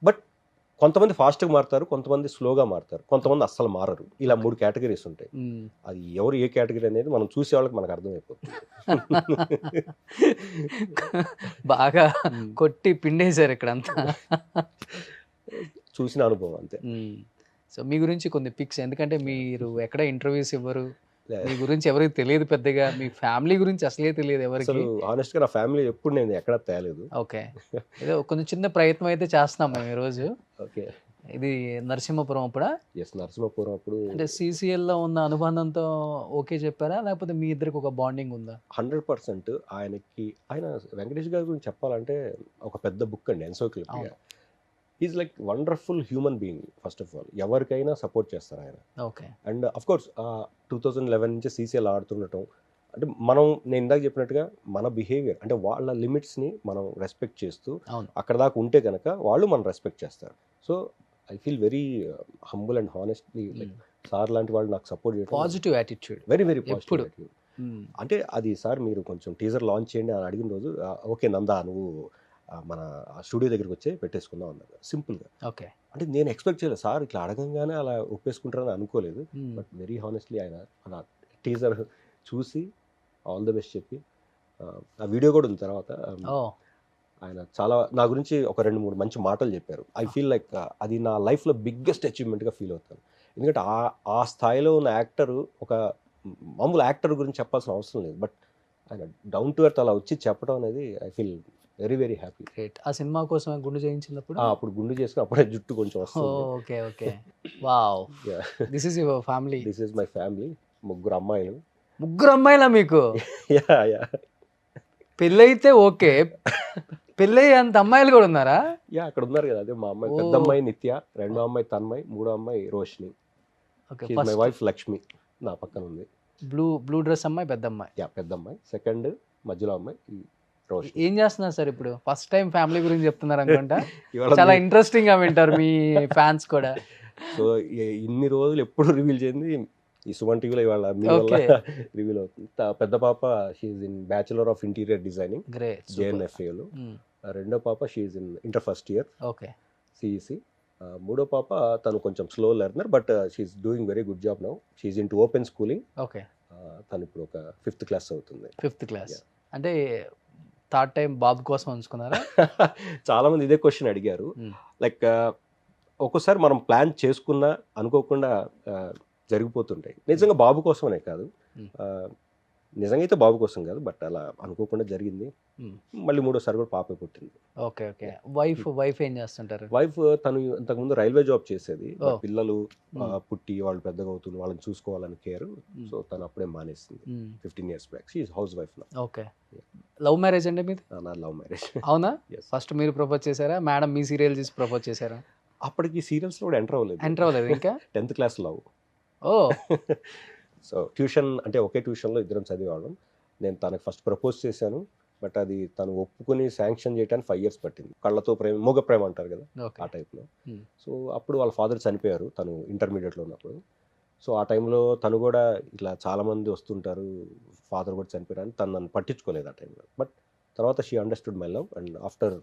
బట్ కొంతమంది ఫాస్ట్గా మారుతారు, కొంతమంది స్లోగా మారుతారు, కొంతమంది అస్సలు మారరు. ఇలా 3 కేటగిరీస్ ఉంటాయి. అది ఎవరు ఏ కేటగిరీ అనేది మనం చూసే వాళ్ళకి మనకు అర్థమైపోతుంది. బాగా కొట్టి పిండేశారు ఇక్కడంతా. చూసిన అనుభవం అంతే. సో మీ గురించి కొన్ని పిక్స్, ఎందుకంటే మీరు ఎక్కడ ఇంటర్వ్యూస్ ఇవ్వరు, మీ గురించి ఎవరికి తెలియదు పెద్దగా, మీ ఫ్యామిలీ గురించి అసలే తెలియదు ఎవరికి. ఆనెస్ట్గా నా ఫ్యామిలీ ఎప్పుడు నేను ఎక్కడ తేలేదు. ఓకే. ఏదో కొంచెం చిన్న ప్రయత్నం అయితే చేస్తున్నాం మేము ఈరోజు. ఓకే. ఇది నరసింహపురం అప్పుడా? ఎస్, నరసింహపురం అప్పుడు. అంటే CCLలో ఉన్న అనుబంధంతో ఓకే చెప్పారా, లేకపోతే మీ ఇద్దరికి ఒక బాండింగ్ ఉందా? 100%. ఆయన వెంకటేష్ గారి గురించి చెప్పాలంటే ఒక పెద్ద బుక్ అండి, encyclopaedia. Is like wonderful human being. First of all ఎవరికైనా సపోర్ట్ చేస్తారు ఆయన. ఓకే. అండ్ అఫ్ కోర్స్ 2011 నుంచి CCL ఆడుతుండటం అంటే నేను ఇందాక చెప్పినట్టుగా మన బిహేవియర్ అంటే వాళ్ళ లిమిట్స్ని మనం రెస్పెక్ట్ చేస్తూ అక్కడ దాకా ఉంటే కనుక వాళ్ళు మనం రెస్పెక్ట్ చేస్తారు. So I feel very humble and honestly, like sir లాంటి వాళ్ళు నాకు సపోర్ట్ చేయడం, positive attitude, very very positive attitude. అంటే అది సార్ మీరు కొంచెం టీజర్ లాంచ్ చేయండి అని అడిగిన రోజు, ఓకే నందా నువ్వు మన స్టూడియో దగ్గరికి వచ్చి పెట్టేసుకుందాం అన్నారు సింపుల్గా. ఓకే. అంటే నేను ఎక్స్పెక్ట్ చేయలేదు సార్ ఇట్లా అడగంగానే అలా ఒప్పేసుకుంటారని అనుకోలేదు. బట్ వెరీ హానెస్ట్లీ ఆయన అలా టీజర్ చూసి ఆల్ ది బెస్ట్ చెప్పి, ఆ వీడియో కూడా ఉంది తర్వాత, ఆయన చాలా నా గురించి ఒక 2-3 మంచి మాటలు చెప్పారు. ఐ ఫీల్ లైక్ అది నా లైఫ్లో బిగ్గెస్ట్ అచీవ్మెంట్గా ఫీల్ అవుతాను. ఎందుకంటే ఆ స్థాయిలో ఉన్న యాక్టరు ఒక మామూలు యాక్టర్ గురించి చెప్పాల్సిన అవసరం లేదు, బట్ ఆయన డౌన్ టు ఎర్త్ అలా వచ్చి చెప్పడం అనేది I feel very very happy. Great. ఆ సినిమా కోసం గుండు చేయించినప్పుడు అప్పుడు గుండు చేసుకుని అప్పుడే జుట్టు కొంచెం వస్తుంది. Okay okay. Wow. This is your family? This is my family. 3 అమ్మాయిలు. 3 అమ్మాయిలా మీకు? యా. పెళ్ళైతే ఓకే, పెళ్ళయ్యే అంత అమ్మాయిలు కూడా ఉన్నారా? యా, అక్కడ ఉన్నారు కదా. అదే మా అమ్మాయి, పెద్ద అమ్మాయి నిత్య, 2వ అమ్మాయి తన్మయ్, 3వ అమ్మాయి రోషిని. మై వైఫ్ లక్ష్మి నా పక్కన ఉంది. బ్లూ డ్రెస్ అమ్మాయి పెద్ద అమ్మాయి. యా, పెద్ద అమ్మాయి. సెకండ్ మధ్యలో అమ్మాయి రోషిని. ఏం చేస్తున్నారు సార్ ఇప్పుడు? ఫస్ట్ టైం ఫ్యామిలీ గురించి చెప్తున్నారు అనుకుంటా. చాలా ఇంట్రెస్టింగ్ గా వింటారు మీ ఫ్యాన్స్ కూడా. సో ఇన్ని రోజులు ఎప్పుడు రివీల్ చేయండి ఈ సుమన్ టీవీలో ఇవాళ మీ వల్ల రివీల్ అవుతుంది. పెద్ద పాప she's in bachelor of interior designing JNFAలో. 2వ పాప she's in inter first year CEC. 3వ పాప తను కొంచెం slow learner, but she's doing very good job now. She's into open schooling. తను ఇప్పుడు ఒక 5th క్లాస్ అవుతుంది. 5th క్లాస్ అంటే థర్డ్ టైం బాబు కోసం ఉంచుకున్నారా? చాలా మంది ఇదే క్వశ్చన్ అడిగారు. లైక్ ఒక్కోసారి మనం ప్లాన్ చేసుకున్నా అనుకోకుండా జరిగిపోతుంటాయి. నిజంగా బాబు కోసమనే కాదు, నిజంగా అయితే బాబు కోసం కాదు, బట్ అలా అనుకోకుండా జరిగింది. మళ్ళీ 3వసారి కూడా పాపే పుట్టింది. Okay okay. వైఫ్ ఏం చేస్తుంటారు? వైఫ్ తను ఇంతకుముందు రైల్వే జాబ్ చేసేది. పిల్లలు పుట్టి వాళ్ళు పెద్దగా అవుతుంది, వాళ్ళని చూసుకోవాలని కేర్. సో తను అప్పుడే మానేసింది 15 years back. She is housewife. Okay. Love marriage అండి మీది? నా లవ్ మ్యారేజ్. అవునా? ఫస్ట్ మీరు ప్రపోజ్ చేశారా, మేడం మీ సీరియల్ చూసి ప్రపోజ్ చేశారా? అప్పటికి సీరియల్స్ కూడా ఎంటర్ అవ్వలేదు ఇంకా. 10th class love. Oh. So tuition అంటే ఒకే ట్యూషన్లో ఇద్దరం చదివేవాళ్ళం. నేను తనకు ఫస్ట్ ప్రపోజ్ చేశాను, బట్ అది తను ఒప్పుకొని శాంక్షన్ చేయడానికి 5 years పట్టింది. కళ్ళతో ప్రేమ, మూగ ప్రేమ అంటారు కదా, ఆ టైప్లో. సో అప్పుడు వాళ్ళ ఫాదర్ చనిపోయారు తను ఇంటర్మీడియట్లో ఉన్నప్పుడు. సో ఆ టైంలో తను కూడా ఇట్లా చాలామంది వస్తుంటారు, ఫాదర్ కూడా చనిపోయారు అని తను నన్ను పట్టించుకోలేదు ఆ టైంలో. బట్ తర్వాత she understood my love and after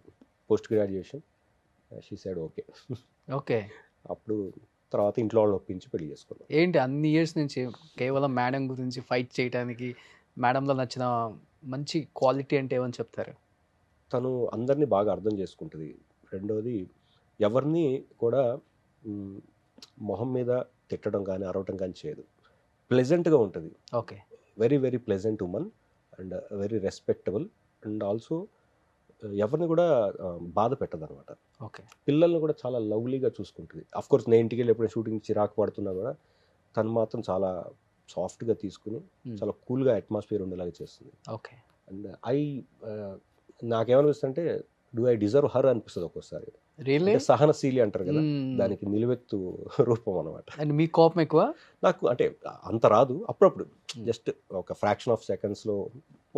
post graduation she said okay. Okay. అప్పుడు తర్వాత ఇంట్లో వాళ్ళని ఒప్పించి పెళ్లి చేసుకున్నాం. ఏంటి అన్ని ఇయర్స్ నుంచి కేవలం మేడం గురించి ఫైట్ చేయడానికి, మేడంలో నచ్చిన మంచి క్వాలిటీ అంటే ఏమని చెప్తారు? తను అందరినీ బాగా అర్థం చేసుకుంటుంది. రెండోది ఎవరిని కూడా మొహం మీద తిట్టడం కానీ అరవటం కానీ చేయదు. ప్లెజెంట్గా ఉంటుంది. Okay. Very very pleasant woman and very respectable and also ఎవరిని కూడా బాధ పెట్టదనమాట. ఓకే. పిల్లల్ని కూడా చాలా లవ్లీగా చూసుకుంటుంది. అఫ్కోర్స్ నేను ఇంటికి వెళ్ళి ఎప్పుడైనా షూటింగ్ చిరాకు పడుతున్నా కూడా తను మాత్రం చాలా సాఫ్ట్గా తీసుకుని చాలా కూల్గా అట్మాస్ఫియర్ ఉండేలాగా చేస్తుంది. ఓకే. అండ్ నాకేమనిపిస్తుంది అంటే డూ ఐ డిజర్వ్ హర్ అనిపిస్తుంది ఒక్కోసారి. రియల్లీ? సహనశీలి అంటారు కదా, దానికి నిలువెత్తు రూపం అనమాట. అండ్ మీ కోపం ఎక్కువ? నాకు అంటే అంత రాదు, అప్పుడప్పుడు జస్ట్ ఒక ఫ్రాక్షన్ ఆఫ్ సెకండ్స్లో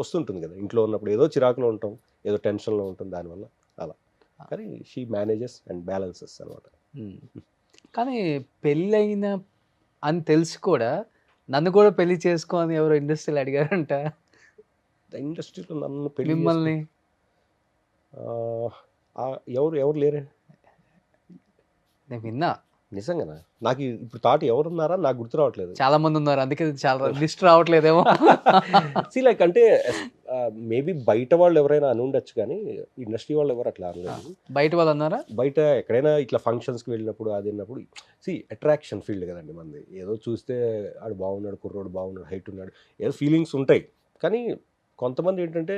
వస్తుంటుంది కదా. ఇంట్లో ఉన్నప్పుడు ఏదో చిరాకులో ఉంటాం, ఏదో టెన్షన్లో ఉంటుంది, దానివల్ల అలా. కానీ షీ మేనేజెస్ అండ్ బ్యాలెన్సెస్ అనమాట. కానీ పెళ్ళైన అని తెలిసి కూడా నన్ను కూడా పెళ్లి చేసుకో అని ఎవరో ఇండస్ట్రీలో అడిగారంట. ఇండస్ట్రీలో నన్ను పెళ్లి మిమ్మల్ని ఎవరు లేరే. నేను విన్నా. నిజంగానా? నాకు ఇప్పుడు థాట్ ఎవరున్నారా నాకు గుర్తు రావట్లేదు. చాలా మంది ఉన్నారు, అందుకే చాలా లిస్ట్ రావట్లేదేమో. లైక్ అంటే మేబీ బయట వాళ్ళు ఎవరైనా అని ఉండొచ్చు, కానీ ఇండస్ట్రీ వాళ్ళు ఎవరు అట్లా అనలేదు. బయట వాళ్ళు అన్నారా? బయట ఎక్కడైనా ఇట్లా ఫంక్షన్స్కి వెళ్ళినప్పుడు అది విన్నప్పుడు అట్రాక్షన్ ఫీల్డ్ కదండి మంది. ఏదో చూస్తే ఆడు బాగున్నాడు, కుర్రోడు బాగున్నాడు, హైట్ ఉన్నాడు, ఏదో ఫీలింగ్స్ ఉంటాయి. కానీ కొంతమంది ఏంటంటే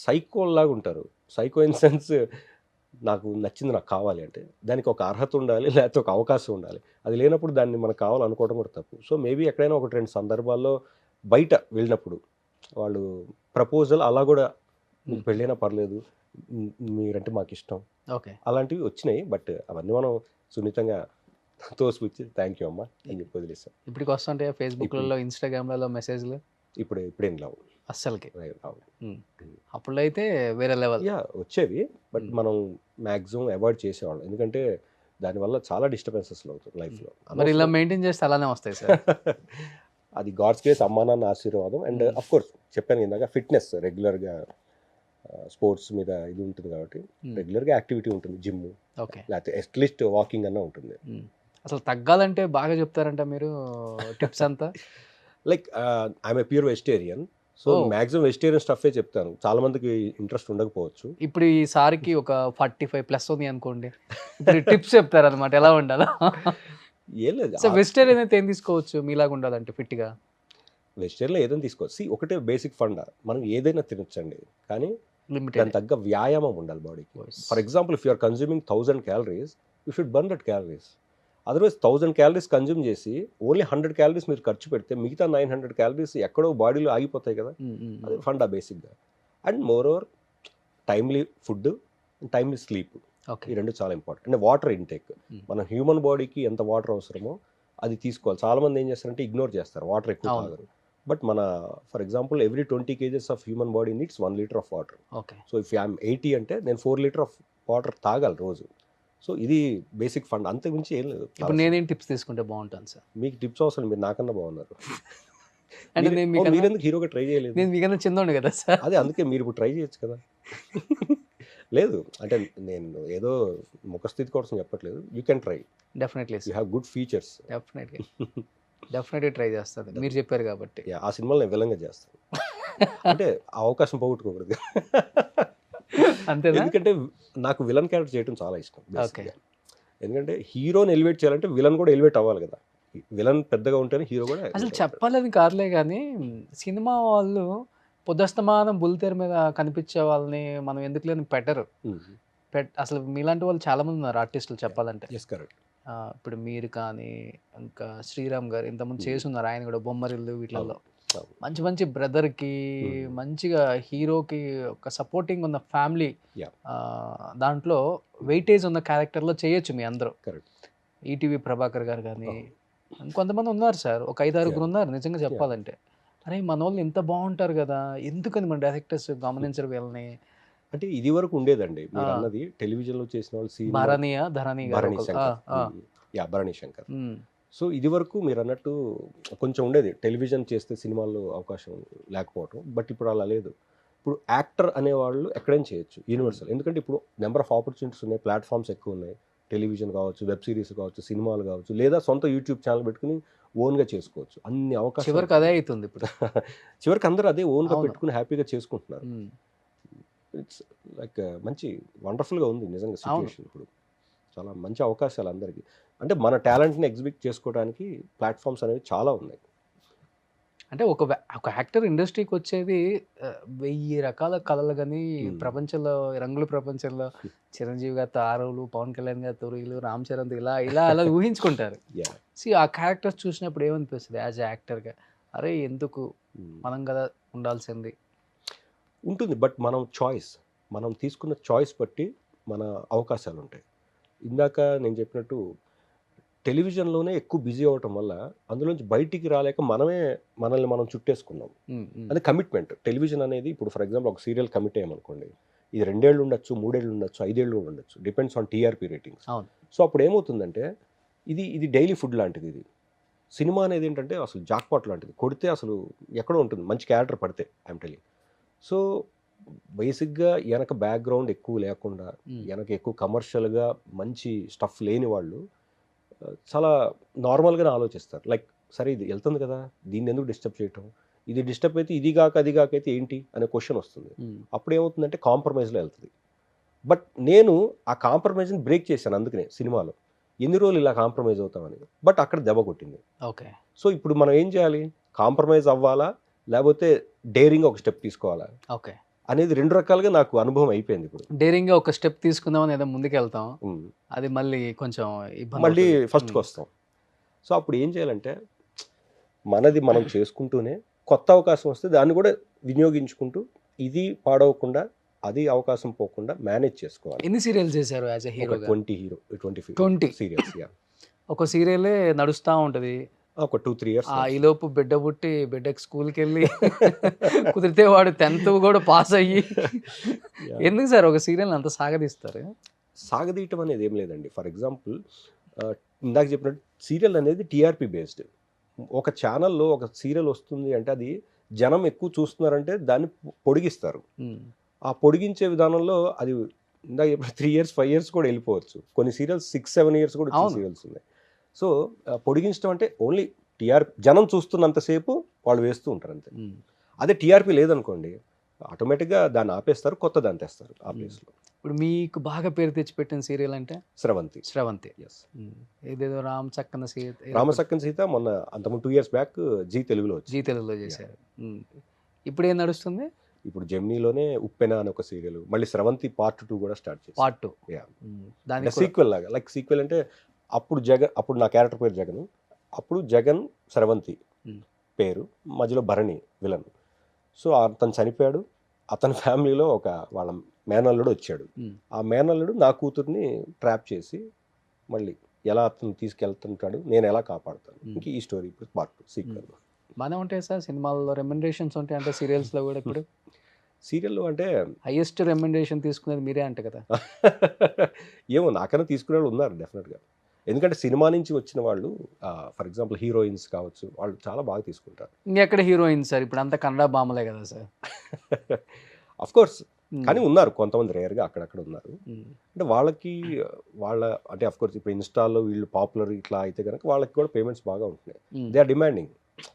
సైకోల్లాగా ఉంటారు. సైకో ఇన్ సెన్స్ నాకు నచ్చింది నాకు కావాలి అంటే దానికి ఒక అర్హత ఉండాలి, లేకపోతే ఒక అవకాశం ఉండాలి. అది లేనప్పుడు దాన్ని మనకు కావాలనుకోవడం కూడా తప్పు. సో మేబీ ఎక్కడైనా ఒకటి రెండు సందర్భాల్లో బయట వెళ్ళినప్పుడు వాళ్ళు ప్రపోజల్ అలా కూడా మీకు పెళ్ళైనా పర్లేదు, మీరంటే మాకు ఇష్టం, ఓకే, అలాంటివి వచ్చినాయి. బట్ అవన్నీ మనం సున్నితంగా తోసిపుచ్చి థ్యాంక్ యూ అమ్మా అని చెప్పి వదిలేస్తాం. ఇప్పటికి వస్తుంటే ఫేస్బుక్లలో, ఇన్స్టాగ్రామ్లలో మెసేజ్లు ఇప్పుడేం రావు అస్సలకి. రావు. అప్పుడు అయితే వేరే లెవెల్ వచ్చేవి, బట్ మనం మ్యాక్సిమం అవాయిడ్ చేసేవాళ్ళం. ఎందుకంటే దానివల్ల చాలా డిస్టర్బెన్సెస్ అవుతాయి లైఫ్లో. మరి ఇలా మెయింటైన్ చేస్తే అలానే వస్తాయి సార్. అది గాడ్స్ గ్రేస్, అమ్మా నాన్న ఆశీర్వాదం. అండ్ అఫ్ కోర్స్ చెప్పాను ఇందాక, ఫిట్నెస్ రెగ్యులర్గా స్పోర్ట్స్ మీద ఇది ఉంటుంది కాబట్టి రెగ్యులర్గా యాక్టివిటీ ఉంటుంది. జిమ్, ఓకే, లేకపోతే అట్లీస్ట్ వాకింగ్ అన్న ఉంటుంది. అసలు తగ్గాలంటే బాగా చెప్తారంట మీరు టిప్స్ అంతా. Like I'm a pure vegetarian, so maximum vegetarian స్టఫే చెప్తాను. చాలా మందికి ఇంట్రెస్ట్ ఉండకపోవచ్చు. ఇప్పుడు ఈసారికి ఒక 45+ ఉంది అనుకోండి, ఇప్పుడు టిప్స్ చెప్తారు అనమాట ఎలా ఉండాలా. ఏం లేదు, సో వెజిటేరియన్ అయితే ఏం తీసుకోవచ్చు మీలాగా ఉండాలంటే ఫిట్గా? వెజిటేరియన్లో ఏదైనా తీసుకోవచ్చు. ఒకటే బేసిక్ ఫండ్, మనం ఏదైనా తినొచ్చండి, కానీ లిమిటెడ్, దాని తగ్గ వ్యాయామం ఉండాలి బాడీకి. For example, if you are consuming 1000 calories, you should burn that calories. Otherwise 1000 calories consume చేసి ఓన్లీ 100 calories మీరు ఖర్చు పెడితే మిగతా 900 calories ఎక్కడో బాడీలో ఆగిపోతాయి కదా. అది ఫండా బేసిక్గా. And more over timely food, timely sleep, ఈ రెండు చాలా ఇంపార్టెంట్. అండ్ వాటర్ ఇంటేక్, మన హ్యూమన్ బాడీకి ఎంత వాటర్ అవసరమో అది తీసుకోవాలి. చాలా మంది ఏం చేస్తారంటే ఇగ్నోర్ చేస్తారు, వాటర్ ఎక్కువ తాగరు. బట్ మన for example every 20 kgs of human body needs 1 liter of water. So if I'm 80 అంటే నేను 4 liter ఆఫ్ వాటర్ తాగాలి రోజు. సో ఇది బేసిక్ ఫండ్, అంతకుమించి ఏం లేదు. ఇప్పుడు నేనేం టిప్స్ తీసుకుంటే బాగుంటాను సార్? మీకు టిప్స్ అవసరం, మీరు నాకన్నా బాగున్నారు. అంటే మీరు ఎందుకు హీరోగా ట్రై చేయలేదు? నేను మీకన్నా చిన్నోడు కదా సార్. అదే అందుకే మీరు ఇప్పుడు ట్రై చేయొచ్చు కదా. లేదు అంటే నేను ఏదో ముఖస్థితి కోసం చెప్పట్లేదు, you can try. Definitely you have good features. Definitely try చేస్తాను, మీరు చెప్పారు కాబట్టి. ఆ సినిమాలో నేను విలన్గా చేస్తాను. అంటే ఆ అవకాశం పోగొట్టుకోకూడదు. అంతేనా? ఎందుకంటే నాకు విలన్ క్యారెక్టర్ చేయడం చాలా ఇష్టం. ఎందుకంటే హీరోని ఎలివేట్ చేయాలంటే విలన్ కూడా ఎలివేట్ అవ్వాలి కదా. విలన్ పెద్దగా ఉంటేనే హీరో కూడా. అసలు చెప్పాలని కాదులే కానీ సినిమా వాళ్ళు పొద్దుస్తమానం బుల్లితెర మీద కనిపించే వాళ్ళని మనం ఎందుకు లేని పెట్టరు. అసలు మీలాంటి వాళ్ళు చాలా మంది ఉన్నారు ఆర్టిస్టులు చెప్పాలంటే. ఇప్పుడు మీరు కానీ ఇంకా శ్రీరామ్ గారు ఇంతకుముందు చేసి ఉన్నారు, ఆయన కూడా బొమ్మరిల్లు వీటిల్లో మంచి మంచి బ్రదర్కి మంచిగా హీరోకి ఒక సపోర్టింగ్ ఉన్న ఫ్యామిలీ, దాంట్లో వెయిటేజ్ ఉన్న క్యారెక్టర్లో చేయొచ్చు మీ అందరూ. ఈటీవీ ప్రభాకర్ గారు కానీ ఇంకొంతమంది ఉన్నారు సార్, ఒక 5-6 ఉన్నారు నిజంగా చెప్పాలంటే. అరే మన వాళ్ళు ఎంత బాగుంటారు కదా, ఎందుకని మన డైరెక్టర్స్ గమనించరు వీళ్ళని? అంటే ఇది వరకు ఉండేదండి, మీరు అన్నది టెలివిజన్లో చేసిన వాళ్ళు భరణి శంకర్. సో ఇది వరకు మీరు అన్నట్టు కొంచెం ఉండేది, టెలివిజన్ చేస్తే సినిమాల్లో అవకాశం లేకపోవటం. బట్ ఇప్పుడు అలా లేదు. ఇప్పుడు యాక్టర్ అనేవాళ్ళు ఎక్కడైనా చేయొచ్చు, యూనివర్సల్. ఎందుకంటే ఇప్పుడు నెంబర్ ఆఫ్ ఆపర్చునిటీస్ ఉన్నాయి, ప్లాట్ఫామ్స్ ఎక్కువ ఉన్నాయి. టెలివిజన్ కావచ్చు, వెబ్ సిరీస్ కావచ్చు, సినిమాలు కావచ్చు, లేదా సొంత యూట్యూబ్ ఛానల్ పెట్టుకుని ఓన్గా చేసుకోవచ్చు. అన్ని అవకాశాలు చివరికి అదే అవుతుంది ఇప్పుడు. చివరికి అందరూ అదే ఓన్గా అవును. పెట్టుకుని హ్యాపీగా చేసుకుంటున్నారు. ఇట్స్ లైక్ మంచి వండర్ఫుల్గా ఉంది నిజంగా సిచ్యువేషన్. ఇప్పుడు చాలా మంచి అవకాశాలు అందరికీ. అంటే మన టాలెంట్ని ఎగ్జిబిట్ చేసుకోవడానికి ప్లాట్ఫామ్స్ అనేవి చాలా ఉన్నాయి. అంటే ఒక యాక్టర్ ఇండస్ట్రీకి వచ్చేది 1000 రకాల కళలు కానీ ప్రపంచంలో, రంగుల ప్రపంచంలో చిరంజీవి గారితో ఆరవులు, పవన్ కళ్యాణ్ గారితో రొయ్యలు, రామ్ చరణ్తో ఇలా ఇలా అలా ఊహించుకుంటారు. ఆ క్యారెక్టర్స్ చూసినప్పుడు ఏమనిపిస్తుంది యాజ్ ఎ యాక్టర్గా? అరే ఎందుకు మనం కదా ఉండాల్సింది ఉంటుంది. బట్ మనం తీసుకున్న చాయిస్ బట్టి మన అవకాశాలు ఉంటాయి. ఇందాక నేను చెప్పినట్టు టెలివిజన్లోనే ఎక్కువ బిజీ అవ్వటం వల్ల అందులోంచి బయటికి రాలేక మనల్ని మనం చుట్టేసుకున్నాం. అది కమిట్మెంట్. టెలివిజన్ అనేది ఇప్పుడు ఫర్ ఎగ్జాంపుల్ ఒక సీరియల్ కమిట్ అయ్యామనుకోండి, ఇది 2 ఏళ్ళు ఉండొచ్చు, 3 ఏళ్ళు ఉండొచ్చు, 5 ఏళ్ళు కూడా ఉండొచ్చు, depends on TRP ratings. So అప్పుడు ఏమవుతుందంటే ఇది డైలీ ఫుడ్ లాంటిది. ఇది సినిమా అనేది ఏంటంటే అసలు జాక్పాట్ లాంటిది. కొడితే అసలు ఎక్కడో ఉంటుంది మంచి క్యారెక్టర్ పడితే, ఐఎమ్ టెలింగ్. సో బేసిక్గా వెనక బ్యాక్గ్రౌండ్ ఎక్కువ లేకుండా, వెనక ఎక్కువ కమర్షియల్గా మంచి స్టఫ్ లేని వాళ్ళు చాలా నార్మల్గానే ఆలోచిస్తారు. లైక్ సరే ఇది వెళ్తుంది కదా, దీన్ని ఎందుకు డిస్టర్బ్ చేయటం, ఇది డిస్టర్బ్ అయితే ఇది కాక అది కాక అయితే ఏంటి అనే క్వశ్చన్ వస్తుంది. అప్పుడు ఏమవుతుందంటే కాంప్రమైజ్లో వెళ్తుంది. బట్ నేను ఆ కాంప్రమైజ్ని బ్రేక్ చేశాను. అందుకనే సినిమాలో ఎన్ని రోజులు ఇలా కాంప్రమైజ్ అవుతామని. బట్ అక్కడ దెబ్బ కొట్టింది. ఓకే. సో ఇప్పుడు మనం ఏం చేయాలి? కాంప్రమైజ్ అవ్వాలా లేకపోతే డేరింగ్ ఒక స్టెప్ తీసుకోవాలా ఓకే అనేది 2 రకాలుగా నాకు అనుభవం అయిపోయింది. ఇప్పుడు డేరింగ్గా ఒక స్టెప్ తీసుకుందామని ఏదో ముందుకు వెళ్తాం, అది మళ్ళీ కొంచెం మళ్ళీ ఫస్ట్కి వస్తాం. సో అప్పుడు ఏం చేయాలంటే మనది మనం చేసుకుంటూనే కొత్త అవకాశం వస్తే దాన్ని కూడా వినియోగించుకుంటూ ఇది పాడవకుండా అది అవకాశం పోకుండా మేనేజ్ చేసుకోవాలి. ఎన్ని సీరియల్స్ చేశారు యాజ్ ఎ హీరో? 20 సీరియల్స్. ఒక సీరియలే నడుస్తూ ఉంటుంది. ఒక 2-3 ఇయర్స్. ఈలోపు బిడ్డ పుట్టి బిడ్డకి స్కూల్కి వెళ్ళి కుదిరితే వాడు 10th కూడా పాస్ అయ్యి ఎందుకు సార్ ఒక సీరియల్ అంత సాగదీస్తారు? సాగదీయటం అనేది ఏం లేదండి. ఫర్ ఎగ్జాంపుల్ ఇందాక చెప్పినట్టు సీరియల్ అనేది టీఆర్పీ బేస్డ్. ఒక ఛానల్లో ఒక సీరియల్ వస్తుంది అంటే అది జనం ఎక్కువ చూస్తున్నారంటే దాన్ని పొడిగిస్తారు. ఆ పొడిగించే విధానంలో అది ఇందాక 3 ఇయర్స్ 5 ఇయర్స్ కూడా వెళ్ళిపోవచ్చు. కొన్ని సీరియల్స్ 6-7 ఇయర్స్ కూడా సీరియల్స్ ఉన్నాయి. సో పొడిగించడం అంటే ఓన్లీ జనం చూస్తున్నంతసేపు వాళ్ళు వేస్తూ ఉంటారు అంతే. అదే టీఆర్పీ లేదనుకోండి ఆటోమేటిక్గా దాన్ని ఆపేస్తారు, కొత్త దాన్ని తెస్తారు ఆ ప్లేస్లో. ఇప్పుడు మీకు బాగా పేరు తెచ్చిపెట్టిన సీరియల్ అంటే స్రవంతి. ఎస్. ఏదేదో రామచక్కన సీత మొన్న అంతకుముందు 2 ఇయర్స్ బ్యాక్ జీ తెలుగులో చేశారు. ఇప్పుడు ఏం నడుస్తుంది? ఇప్పుడు జెమినీలోనే ఉప్పెన అని ఒక సీరియల్, మళ్ళీ స్రవంతి పార్ట్ 2 కూడా స్టార్ట్ చేశారు. పార్ట్ 2 దాని సీక్వెల్ లాగా. లైక్ సీక్వెల్ అంటే అప్పుడు నా క్యారెక్టర్ పేరు జగన్, అప్పుడు జగన్ స్రవంతి పేరు, మధ్యలో భరణి విలన్. సో అతను చనిపోయాడు, అతని ఫ్యామిలీలో వాళ్ళ మేనల్లుడు వచ్చాడు. ఆ మేనల్లుడు నా కూతుర్ని ట్రాప్ చేసి మళ్ళీ ఎలా అతను తీసుకెళ్తుంటాడు, నేను ఎలా కాపాడుతాను, ఇంక ఈ స్టోరీ ఇప్పుడు పార్ట్ 2 సీక్వెల్. బాగానే ఉంటాయి సార్ సినిమాల్లో రెమ్యునరేషన్స్ ఉంటాయి అంటే సీరియల్స్లో కూడా. ఇప్పుడు సీరియల్లో అంటే హైయెస్ట్ రెమ్యునరేషన్ తీసుకునేది మీరే అంట కదా? ఏమో నాకన్నా తీసుకునే వాళ్ళు ఉన్నారు డెఫినెట్గా. ఎందుకంటే సినిమా నుంచి వచ్చిన వాళ్ళు ఫర్ ఎగ్జాంపుల్ హీరోయిన్స్ కావచ్చు, వాళ్ళు చాలా బాగా తీసుకుంటారు. ఇంకెక్కడ హీరోయిన్స్ సార్? ఇప్పుడు అంతా కన్నడ బామలే కదా సార్. అఫ్ కోర్స్, కానీ ఉన్నారు కొంతమంది రేర్గా అక్కడక్కడ ఉన్నారు. అంటే వాళ్ళకి అంటే అఫ్ కోర్స్ ఇప్పుడు ఇన్స్టాల్లో వీళ్ళు పాపులర్ ఇట్లా అయితే కనుక వాళ్ళకి కూడా పేమెంట్స్ బాగా ఉంటున్నాయి. They are demanding.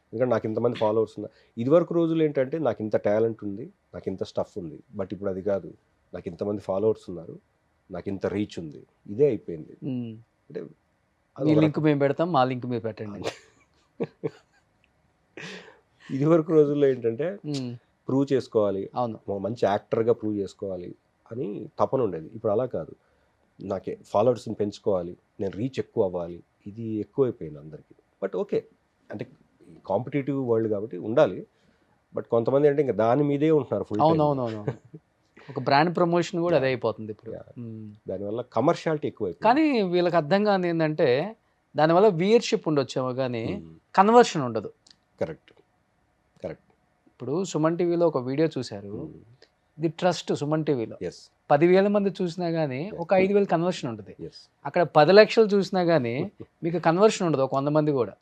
ఎందుకంటే నాకు ఇంతమంది ఫాలోవర్స్ ఉన్నారు. ఇదివరకు రోజులు ఏంటంటే నాకు ఇంత టాలెంట్ ఉంది, నాకు ఇంత స్టఫ్ ఉంది, బట్ ఇప్పుడు అది కాదు, నాకు ఇంతమంది ఫాలోవర్స్ ఉన్నారు, నాకు ఇంత రీచ్ ఉంది, ఇదే అయిపోయింది. అంటే మీ లింక్ మేము పెడతాం, మా లింక్ మీరు పెట్టండి. ఇదివరకు రోజుల్లో ఏంటంటే ప్రూవ్ చేసుకోవాలి, మంచి యాక్టర్గా ప్రూవ్ చేసుకోవాలి అని తపన ఉండేది. ఇప్పుడు అలా కాదు, నాకే ఫాలోవర్స్ని పెంచుకోవాలి, నేను రీచ్ ఎక్కువ అవ్వాలి, ఇది ఎక్కువైపోయింది అందరికీ. బట్ ఓకే, అంటే కాంపిటేటివ్ వరల్డ్ కాబట్టి ఉండాలి. బట్ కొంతమంది అంటే ఇంకా దాని మీదే ఉంటున్నారు ఫుల్. అవునవునవును. ఒక బ్రాండ్ ప్రమోషన్ కూడా అదే అయిపోతుంది ఇప్పుడు. దానివల్ల కమర్షియాలిటీ ఎక్కువైపోయింది. కానీ వీళ్ళకి అర్థం కాని ఏంటంటే దానివల్ల వ్యూయర్షిప్ ఉండొచ్చేమో కానీ కన్వర్షన్ ఉండదు. కరెక్ట్. ఇప్పుడు సుమన్ టీవీలో ఒక వీడియో చూశారు, ది ట్రస్ట్ సుమన్ టీవీలో 10,000 మంది చూసినా కానీ ఒక 5,000 కన్వర్షన్ ఉంటుంది. అక్కడ 10 లక్షలు చూసినా కానీ మీకు కన్వర్షన్ ఉండదు, ఒక 100 మంది కూడా.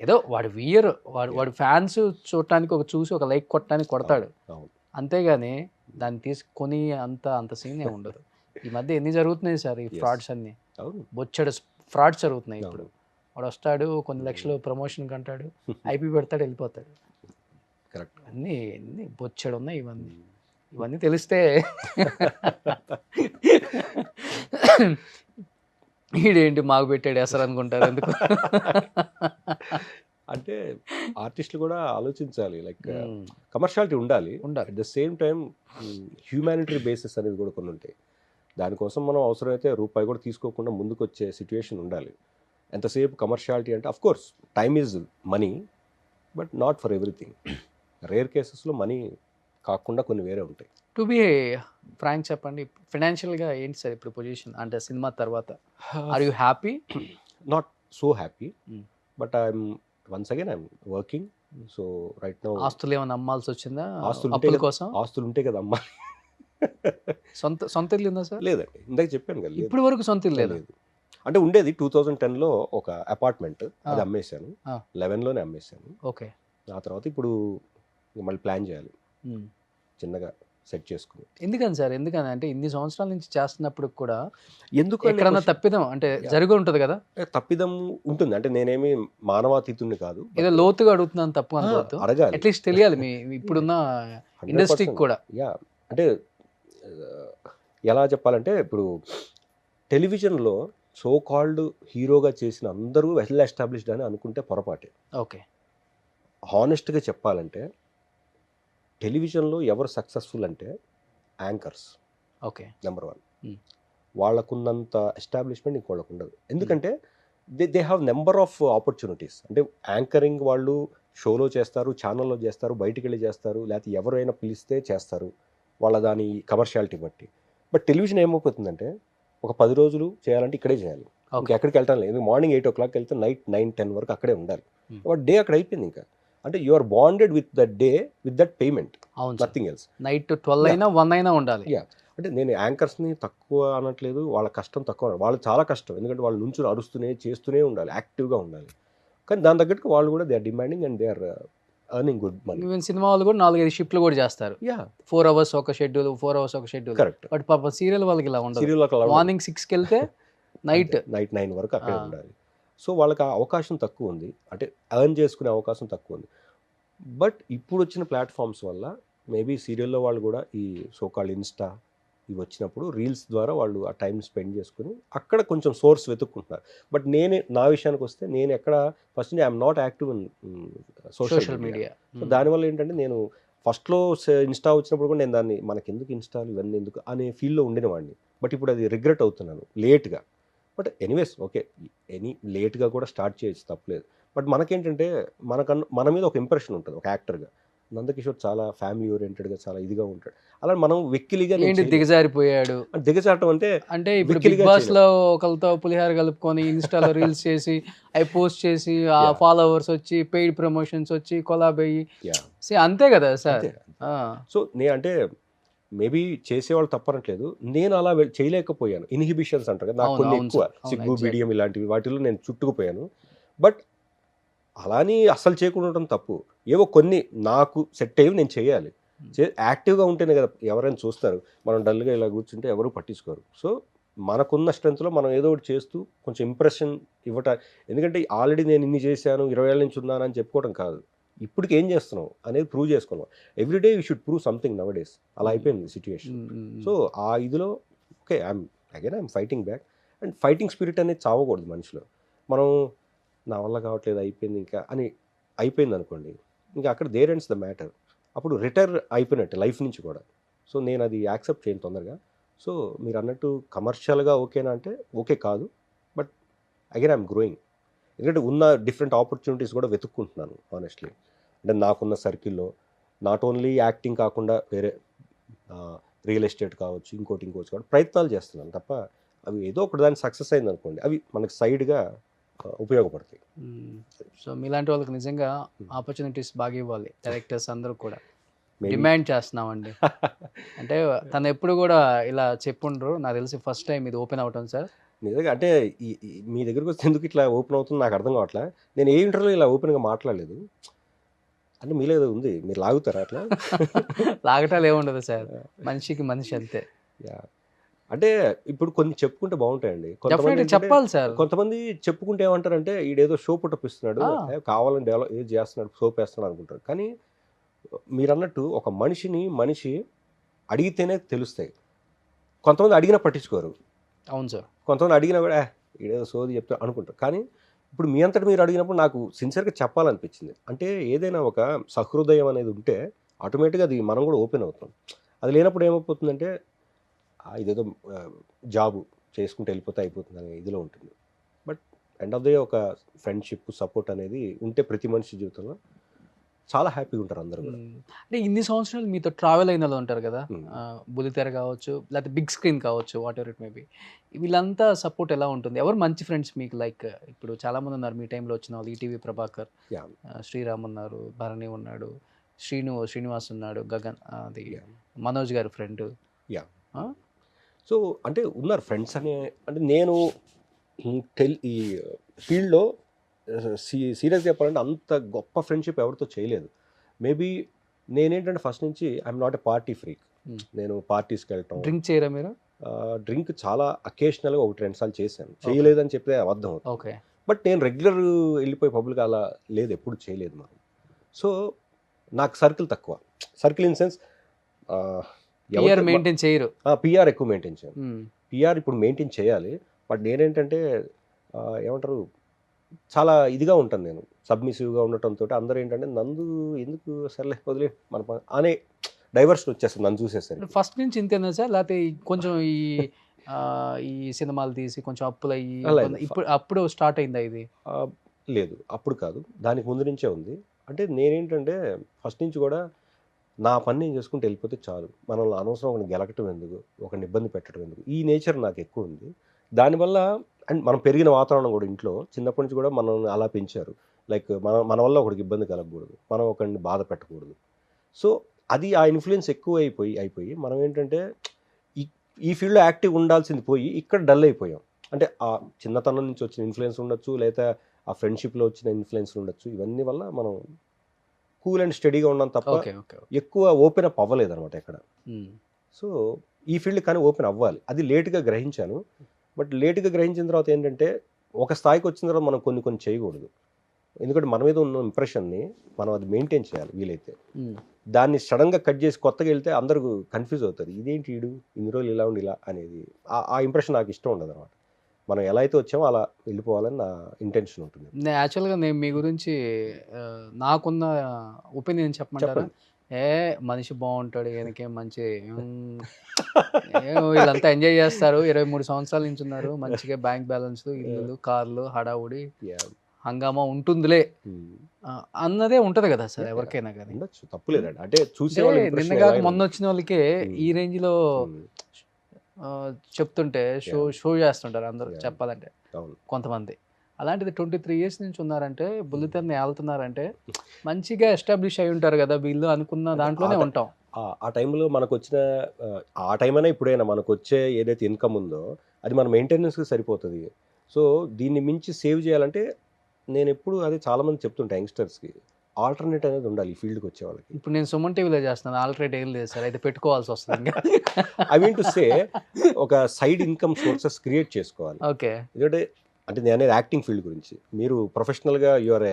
ఏదో వాడు వ్యూయర్, వాడు ఫ్యాన్స్ చూడటానికి చూసి ఒక లైక్ కొట్టడానికి కొడతాడు, అంతేగాని దాన్ని తీసుకొని అంత సీన్ ఉండదు. ఈ మధ్య ఎన్ని జరుగుతున్నాయి సార్ ఈ ఫ్రాడ్స్ అన్ని. అవును. బొచ్చడు ఫ్రాడ్స్ జరుగుతున్నాయి ఇప్పుడు. అవును. వాడు వస్తాడు, కొన్ని లక్షలు ప్రమోషన్కి అంటాడు, ఐపీ పెడతాడు, వెళ్ళిపోతాడు. కరెక్ట్. అన్నీ అన్నీ బొచ్చడు ఉన్నాయి ఇవన్నీ. ఇవన్నీ తెలిస్తే ఈడేంటి మాకు పెట్టాడు ఎసరు అనుకుంటారు ఎందుకు. అంటే ఆర్టిస్టులు కూడా ఆలోచించాలి, లైక్ కమర్షియాలిటీ ఉండాలి, ఉండాలి. At the same time humanitarian basis అనేది కూడా కొన్ని ఉంటాయి. దానికోసం మనం అవసరమైతే రూపాయి కూడా తీసుకోకుండా ముందుకు వచ్చే సిచ్యువేషన్ ఉండాలి. ఎంతసేపు కమర్షియాలిటీ అంటే of course time is money, but not for everything. Rare కేసెస్లో మనీ కాకుండా కొన్ని వేరే ఉంటాయి. టు బి ఫ్రాంక్ చెప్పండి, ఫైనాన్షియల్గా ఏంటి సార్ ఇప్పుడు పొజిషన్, అంటే సినిమా తర్వాత are you happy? Not so happy, Hmm. But I'm once again I'm working. So right now ఆస్తులు ఏమైనా అమ్మాల్సి వచ్చిందా ఆస్తులు అప్పుల ఉంటాయి కోసం? ఆస్తులు ఉంటాయి కదా అమ్మా. సొంత ఇల్లు ఉందా సార్? లేదండి, ఇందాక చెప్పాను కదా, లేదు. ఇప్పుడు వరకు సొంత ఇల్లు లేదు. లేదు. అంటే ఉండేది 2010లో ఒక అపార్ట్మెంట్, అది అమ్మేశాను. ఆ. 11లోనే అమ్మేశాను. ఓకే. ఆ తర్వాత ఇప్పుడు మళ్ళీ ప్లాన్ చేయాలి, చిన్నగా సెట్ చేసుకుని. ఎందుకని సార్, ఎందుకని అంటే ఇన్ని సంవత్సరాల నుంచి చేస్తున్నప్పుడు కూడా ఎందుకు ఎక్కడన్నా తప్పిదం అంటే జరిగి ఉంటుంది కదా? తప్పిదం ఉంటుంది, అంటే నేనేమి మానవాతీతుని కాదు, ఏదో లోతుగా అడుగుతున్నాను, తప్పు అనుకోవద్దు, అడగాలి, అట్లీస్ట్ తెలియాలి మీ ఇప్పుడున్న 100%. ఇండస్ట్రీకి కూడా. యా, అంటే ఎలా చెప్పాలంటే ఇప్పుడు టెలివిజన్లో సో కాల్డ్ హీరోగా చేసిన అందరూ వెల్ ఎస్టాబ్లిష్డ్ అని అనుకుంటే పొరపాటే. ఓకే. హానెస్ట్గా చెప్పాలంటే టెలివిజన్లో ఎవరు సక్సెస్ఫుల్ అంటే యాంకర్స్, ఓకే, నెంబర్ 1. Hmm. వాళ్ళకున్నంత ఎస్టాబ్లిష్మెంట్ ఇంకోళ్ళకు ఉండదు. ఎందుకంటే they have number of opportunities. అంటే యాంకరింగ్ వాళ్ళు షోలో చేస్తారు, ఛానల్లో చేస్తారు, బయటికి వెళ్ళి చేస్తారు, లేకపోతే ఎవరైనా పిలిస్తే చేస్తారు వాళ్ళ దాని కమర్షియాలిటీ బట్టి. బట్ టెలివిజన్ ఏమైపోతుందంటే ఒక 10 రోజులు చేయాలంటే ఇక్కడే చేయాలి, ఇంకెక్కడికి వెళ్ళటం లేదు. మార్నింగ్ 8 o'clock వెళ్తే నైట్ 9-10 వరకు అక్కడే ఉండాలి. బట్ డే అక్కడ అయిపోయింది. ఇంకా అంటే you are bonded with that day, with that payment, nothing else. Night 12 అయినా 1 అయినా ఉండాలి. యా, అంటే నేను యాంకర్స్ని తక్కువ అనట్లేదు, వాళ్ళ కష్టం తక్కువ, వాళ్ళు చాలా కష్టం. ఎందుకంటే వాళ్ళు నుంచి అరుస్తూనే చేస్తూనే ఉండాలి, యాక్టివ్గా ఉండాలి. కానీ దాని తగ్గట్టుగా వాళ్ళు కూడా they are demanding and they are earning good money. Even cinema వాళ్ళు కూడా 4-5 షిఫ్ట్లు కూడా చేస్తారు. యా, 4 hours ఒక షెడ్యూల్, 4 hours ఒక షెడ్యూల్. కరెక్ట్. బట్ పాప సీరియల్ వాళ్ళకి ఇలా ఉండదు. సీరియల్ మార్నింగ్ 6కి వెళ్తే నైట్ 9 వరకు అక్కడే ఉండాలి. సో వాళ్ళకి ఆ అవకాశం తక్కువ ఉంది, అంటే ఎర్న్ చేసుకునే అవకాశం తక్కువ ఉంది. బట్ ఇప్పుడు వచ్చిన ప్లాట్ఫామ్స్ వల్ల మేబీ సీరియల్లో వాళ్ళు కూడా ఈ సోకాల్డ్ ఇన్స్టా ఇవి వచ్చినప్పుడు రీల్స్ ద్వారా వాళ్ళు ఆ టైం స్పెండ్ చేసుకుని అక్కడ కొంచెం సోర్స్ వెతుక్కుంటున్నారు. బట్ నా విషయానికి వస్తే నేను ఎక్కడ first I'm not active in social media. So దానివల్ల ఏంటంటే నేను ఫస్ట్లో ఇన్స్టా వచ్చినప్పుడు కూడా నేను దాన్ని మనకెందుకు ఇన్స్టాలు ఇవన్నీ ఎందుకు అనే ఫీల్డ్లో ఉండినవాడిని. బట్ ఇప్పుడు అది రిగ్రెట్ అవుతున్నాను లేట్గా. బట్ ఎనీవేస్ ఓకే, లేట్గా కూడా స్టార్ట్ చేయొచ్చు, తప్పలేదు. బట్ మనకేంటంటే మన మీద ఒక ఇంప్రెషన్ ఉంటుంది ఒక యాక్టర్గా. నందకిషోర్ చాలా ఫ్యామిలీ ఓరియంటెడ్గా చాలా ఇదిగా ఉంటాడు. అలా మనం వెక్కిలిగా దిగజారిపోయాడు. దిగజారటం అంటే ఇప్పుడు బిగ్ బాస్ లో ఒకరితో పులిహార కలుపుకొని ఇన్స్టాలో రీల్స్ చేసి అవి పోస్ట్ చేసి ఆ ఫాలోవర్స్ వచ్చి పెయిడ్ ప్రమోషన్స్ వచ్చి కొలాబ్ అయ్యి అంతే కదా సార్. సో అంటే మేబీ చేసేవాళ్ళు తప్పనట్లేదు, నేను అలా చేయలేకపోయాను. ఇన్హిబిషన్స్ అంటారు కదా, నాకు కొన్ని ఎక్కువ, సిగ్గు బిడియం ఇలాంటివి వాటిలో నేను చుట్టుకుపోయాను. బట్ అలాని అస్సలు చేయకుండా ఉండడం తప్పు. ఏవో కొన్ని నాకు సెట్ అయ్యి నేను చేయాలి. యాక్టివ్గా ఉంటేనే కదా ఎవరైనా చూస్తారు. మనం డల్గా ఇలా కూర్చుంటే ఎవరు పట్టించుకోరు. సో మనకున్న స్ట్రెంత్లో మనం ఏదో ఒకటి చేస్తూ కొంచెం ఇంప్రెషన్ ఇవ్వటం. ఎందుకంటే ఆల్రెడీ నేను ఇన్ని చేశాను, 20 ఏళ్ళ నుంచి ఉన్నానని చెప్పుకోవడం కాదు, ఇప్పటికి ఏం చేస్తున్నావు అనేది ప్రూవ్ చేసుకున్నాం. Everyday you should prove something now days. అలా అయిపోయింది సిచ్యువేషన్. సో ఆ ఇదిలో okay, I'm fighting back. And fighting spirit అనేది చావకూడదు మనిషిలో. మనం నా వల్ల కావట్లేదు అయిపోయింది ఇంకా అని అయిపోయింది అనుకోండి, ఇంకా అక్కడ దేర్ ఎండ్స్ ద మ్యాటర్. అప్పుడు రిటైర్ అయిపోయినట్టు లైఫ్ నుంచి కూడా. సో నేను అది యాక్సెప్ట్ చేయను తొందరగా. సో మీరు అన్నట్టు కమర్షియల్గా ఓకేనా అంటే ఓకే కాదు, బట్ అగైన్ ఐఎమ్ గ్రోయింగ్. ఎందుకంటే ఉన్న డిఫరెంట్ ఆపర్చునిటీస్ కూడా వెతుక్కుంటున్నాను ఆనెస్ట్లీ. అంటే నాకున్న సర్కిల్లో నాట్ ఓన్లీ యాక్టింగ్ కాకుండా వేరే రియల్ ఎస్టేట్ కావచ్చు, ఇంకోటి కావచ్చు, ప్రయత్నాలు చేస్తున్నాను తప్ప అవి ఏదో ఒకటి దాన్ని సక్సెస్ అయింది అనుకోండి, అవి మనకి సైడ్గా ఉపయోగపడతాయి. సో మీలాంటి వాళ్ళకి నిజంగా ఆపర్చునిటీస్ బాగా ఇవ్వాలి. డైరెక్టర్స్ అందరూ కూడా డిమాండ్ చేస్తున్నామండి. అంటే తను ఎప్పుడు కూడా ఇలా చెప్పుండ్రు, నాకు తెలిసి ఫస్ట్ టైం ఇది ఓపెన్ అవటం సార్. నిజంగా అంటే మీ దగ్గరకు వస్తే ఎందుకు ఇట్లా ఓపెన్ అవుతుంది నాకు అర్థం కావట్లే. నేను ఏ ఇంటర్వ్యూలో ఇలా ఓపెన్గా మాట్లాడలేదు. అంటే మీలో ఏదో ఉంది, మీరు లాగుతారా అట్లా? లాగటాలు ఏముండదు సార్, మనిషికి మనిషి అంతే. అంటే ఇప్పుడు కొన్ని చెప్పుకుంటే బాగుంటాయండి. డెఫినెట్లీ చెప్పాలి సార్. కొంతమంది చెప్పుకుంటే ఏమంటారంటే ఈడేదో షో పుట్టపిస్తున్నాడు, ఆ. కావాలని డెవలప్ ఏది చేస్తున్నాడు, సోప్ వేస్తున్నాడు అనుకుంటారు. కానీ మీరన్నట్టు ఒక మనిషి అడిగితేనే తెలుస్తాయి. కొంతమంది అడిగినా పట్టించుకోరు. అవును సార్. కొంతమంది అడిగినా కూడా ఈడేదో సోది చెప్తా అనుకుంటారు. కానీ ఇప్పుడు మీ అంతటి మీరు అడిగినప్పుడు నాకు సిన్సియర్గా చెప్పాలనిపించింది. అంటే ఏదైనా ఒక సహృదయం అనేది ఉంటే ఆటోమేటిక్గా అది మనం కూడా ఓపెన్ అవుతాం. అది లేనప్పుడు ఏమైపోతుందంటే ఇదేదో జాబు చేసుకుంటూ వెళ్ళిపోతే అయిపోతుంది అనే ఇదిలో ఉంటుంది. But end of the day ఒక ఫ్రెండ్షిప్ సపోర్ట్ అనేది ఉంటే ప్రతి మనిషి జీవితంలో చాలా హ్యాపీగా ఉంటారు అందరూ కూడా. అంటే ఇన్ని సంవత్సరాలు మీతో ట్రావెల్ అయిన వాళ్ళు ఉంటారు కదా, Hmm. బుల్లితెర కావచ్చు లేకపోతే బిగ్ స్క్రీన్ కావచ్చు, what ever it may be, వీళ్ళంతా సపోర్ట్ ఎలా ఉంటుంది? ఎవరు మంచి ఫ్రెండ్స్ మీకు? లైక్ ఇప్పుడు చాలా మంది ఉన్నారు మీ టైంలో వచ్చిన వాళ్ళు, ఈటీవీ ప్రభాకర్, Yeah. శ్రీరామ్ ఉన్నారు, భరణి ఉన్నాడు, శ్రీనివాస్ ఉన్నాడు, గగన్, అది Yeah. మనోజ్ గారి ఫ్రెండ్. సో అంటే ఉన్నారు ఫ్రెండ్స్ అంటే నేను ఈ ఫీల్డ్లో సీరియస్గా చెప్పాలంటే అంత గొప్ప ఫ్రెండ్షిప్ ఎవరితో చేయలేదు. మేబీ నేనేంటంటే ఫస్ట్ నుంచి I'm not a party freak. నేను పార్టీస్కి వెళ్ళటం, డ్రింక్ చేయరా మీరు? డ్రింక్ చాలా అకేషనల్గా 1-2 సార్లు చేశాను. చేయలేదని చెప్తే అబద్ధం. ఓకే. బట్ నేను రెగ్యులర్ వెళ్ళిపోయి పబ్లిక్ అలా లేదు, ఎప్పుడు చేయలేదు మనం. సో నాకు సర్కిల్ తక్కువ. Circle in sense PR maintain చేయరు. పిఆర్ ఎక్కువ మెయింటైన్ చేయాలి. పిఆర్ ఇప్పుడు మెయింటైన్ చేయాలి. బట్ నేనేంటంటే ఏమంటారు, చాలా ఇదిగా ఉంటాను నేను, సబ్మిసివ్గా ఉండటంతో అందరూ ఏంటంటే నందు ఎందుకు సర్లే వదిలే మన అనే డైవర్షన్ వచ్చేస్తుంది నన్ను చూసేసరికి. ఫస్ట్ నుంచి ఇంతేనా సార్, లేకపోతే కొంచెం ఈ సినిమాలు తీసి కొంచెం అప్పులు అయ్యి ఇప్పుడు అప్పుడు స్టార్ట్ అయిందా ఇది? లేదు, అప్పుడు కాదు, దానికి ముందు నుంచే ఉంది. అంటే నేనేంటంటే ఫస్ట్ నుంచి కూడా నా పని నేను చేసుకుంటూ వెళ్ళిపోతే చాలు, మనల్ని అనవసరం ఒకరిని గెలకటం ఎందుకు, ఒకరిని ఇబ్బంది పెట్టడం ఎందుకు, ఈ నేచర్ నాకు ఎక్కువ ఉంది. దానివల్ల అండ్ మనం పెరిగిన వాతావరణం కూడా ఇంట్లో చిన్నప్పటి నుంచి కూడా మనం అలా పెంచారు. లైక్ మన వల్ల ఒకరికి ఇబ్బంది కలగకూడదు, మనం ఒకరిని బాధ పెట్టకూడదు. సో అది ఆ ఇన్ఫ్లుయెన్స్ ఎక్కువ అయిపోయి మనం ఏంటంటే ఈ ఫీల్డ్లో యాక్టివ్ ఉండాల్సింది పోయి ఇక్కడ డల్ అయిపోయాం. అంటే ఆ చిన్నతనం నుంచి వచ్చిన ఇన్ఫ్లుయెన్స్ ఉండొచ్చు, లేదా ఆ ఫ్రెండ్షిప్లో వచ్చిన ఇన్ఫ్లుయెన్స్ ఉండొచ్చు. ఇవన్నీ వల్ల మనం కూల్ అండ్ స్టడీగా ఉన్నాం తప్ప ఎక్కువ ఓపెన్ అప్ అవ్వలేదు అనమాట ఎక్కడ. సో ఈ ఫీల్డ్ కానీ ఓపెన్ అవ్వాలి, అది లేట్గా గ్రహించాను. బట్ లేట్గా గ్రహించిన తర్వాత ఏంటంటే ఒక స్థాయికి వచ్చిన తర్వాత మనం కొన్ని చేయకూడదు. ఎందుకంటే మన మీద ఉన్న ఇంప్రెషన్ని మనం అది మెయింటైన్ చేయాలి వీలైతే. దాన్ని సడన్గా కట్ చేసి కొత్తగా వెళ్తే అందరూ కన్ఫ్యూజ్ అవుతారు, ఇదేంటి వీడు ఇన్ని రోజులు ఇలా ఉండి ఇలా అనేది. ఆ ఇంప్రెషన్ నాకు ఇష్టం ఉండదు అనమాట. మనం ఎలా అయితే వచ్చామో అలా వెళ్ళిపోవాలని నా ఇంటెన్షన్ ఉంటుంది. యాక్చువల్గా నేను మీ గురించి నాకున్న ఒపీనియన్ చెప్పమంటారా? మనిషి బాగుంటాడు, ఈయనకేం మంచి వీళ్ళంతా ఎంజాయ్ చేస్తారు, 23 సంవత్సరాల నుంచి ఉన్నారు, మంచిగా బ్యాంక్ బ్యాలెన్స్, ఇల్లు, కార్లు, హడావుడి, హంగామా ఉంటుందిలే అన్నదే ఉంటది కదా సార్ ఎవరికైనా కానీ. ఉండొచ్చు, తప్పులేదండి. అంటే చూసే నిన్నగా మొన్న వచ్చిన వాళ్ళకే ఈ రేంజ్ లో చెప్తుంటే షో చేస్తుంటారు అందరూ చెప్పాలంటే కొంతమంది. అలాంటిది 23 years నుంచి ఉన్నారంటే, బుల్లితెరని ఏళ్తున్నారంటే మంచిగా ఎస్టాబ్లిష్ అయి ఉంటారు కదా వీళ్ళు అనుకున్న దాంట్లోనే ఉంటాం. ఆ టైంలో మనకు వచ్చిన ఆ టైం అయినా ఇప్పుడైనా మనకు వచ్చే ఏదైతే ఇన్కమ్ ఉందో అది మన మెయింటెనెన్స్కి సరిపోతుంది. సో దీన్ని మించి సేవ్ చేయాలంటే నేను ఎప్పుడు అదే చాలామంది చెప్తుంటా యంగ్స్టర్స్కి, ఆల్టర్నేట్ అనేది ఉండాలి ఈ ఫీల్డ్కి వచ్చే వాళ్ళకి. ఇప్పుడు నేను సుమన్ టీవీలో చేస్తున్నాను, ఆల్టర్నేట్ ఏం లేదు సార్, అయితే పెట్టుకోవాల్సి వస్తుంది. ఐ మీన్ టు సే ఒక సైడ్ ఇన్కమ్ సోర్సెస్ క్రియేట్ చేసుకోవాలి. ఓకే. ఎందుకంటే అంటే నేను అనేది యాక్టింగ్ ఫీల్డ్ గురించి, మీరు ప్రొఫెషనల్గా యూఆర్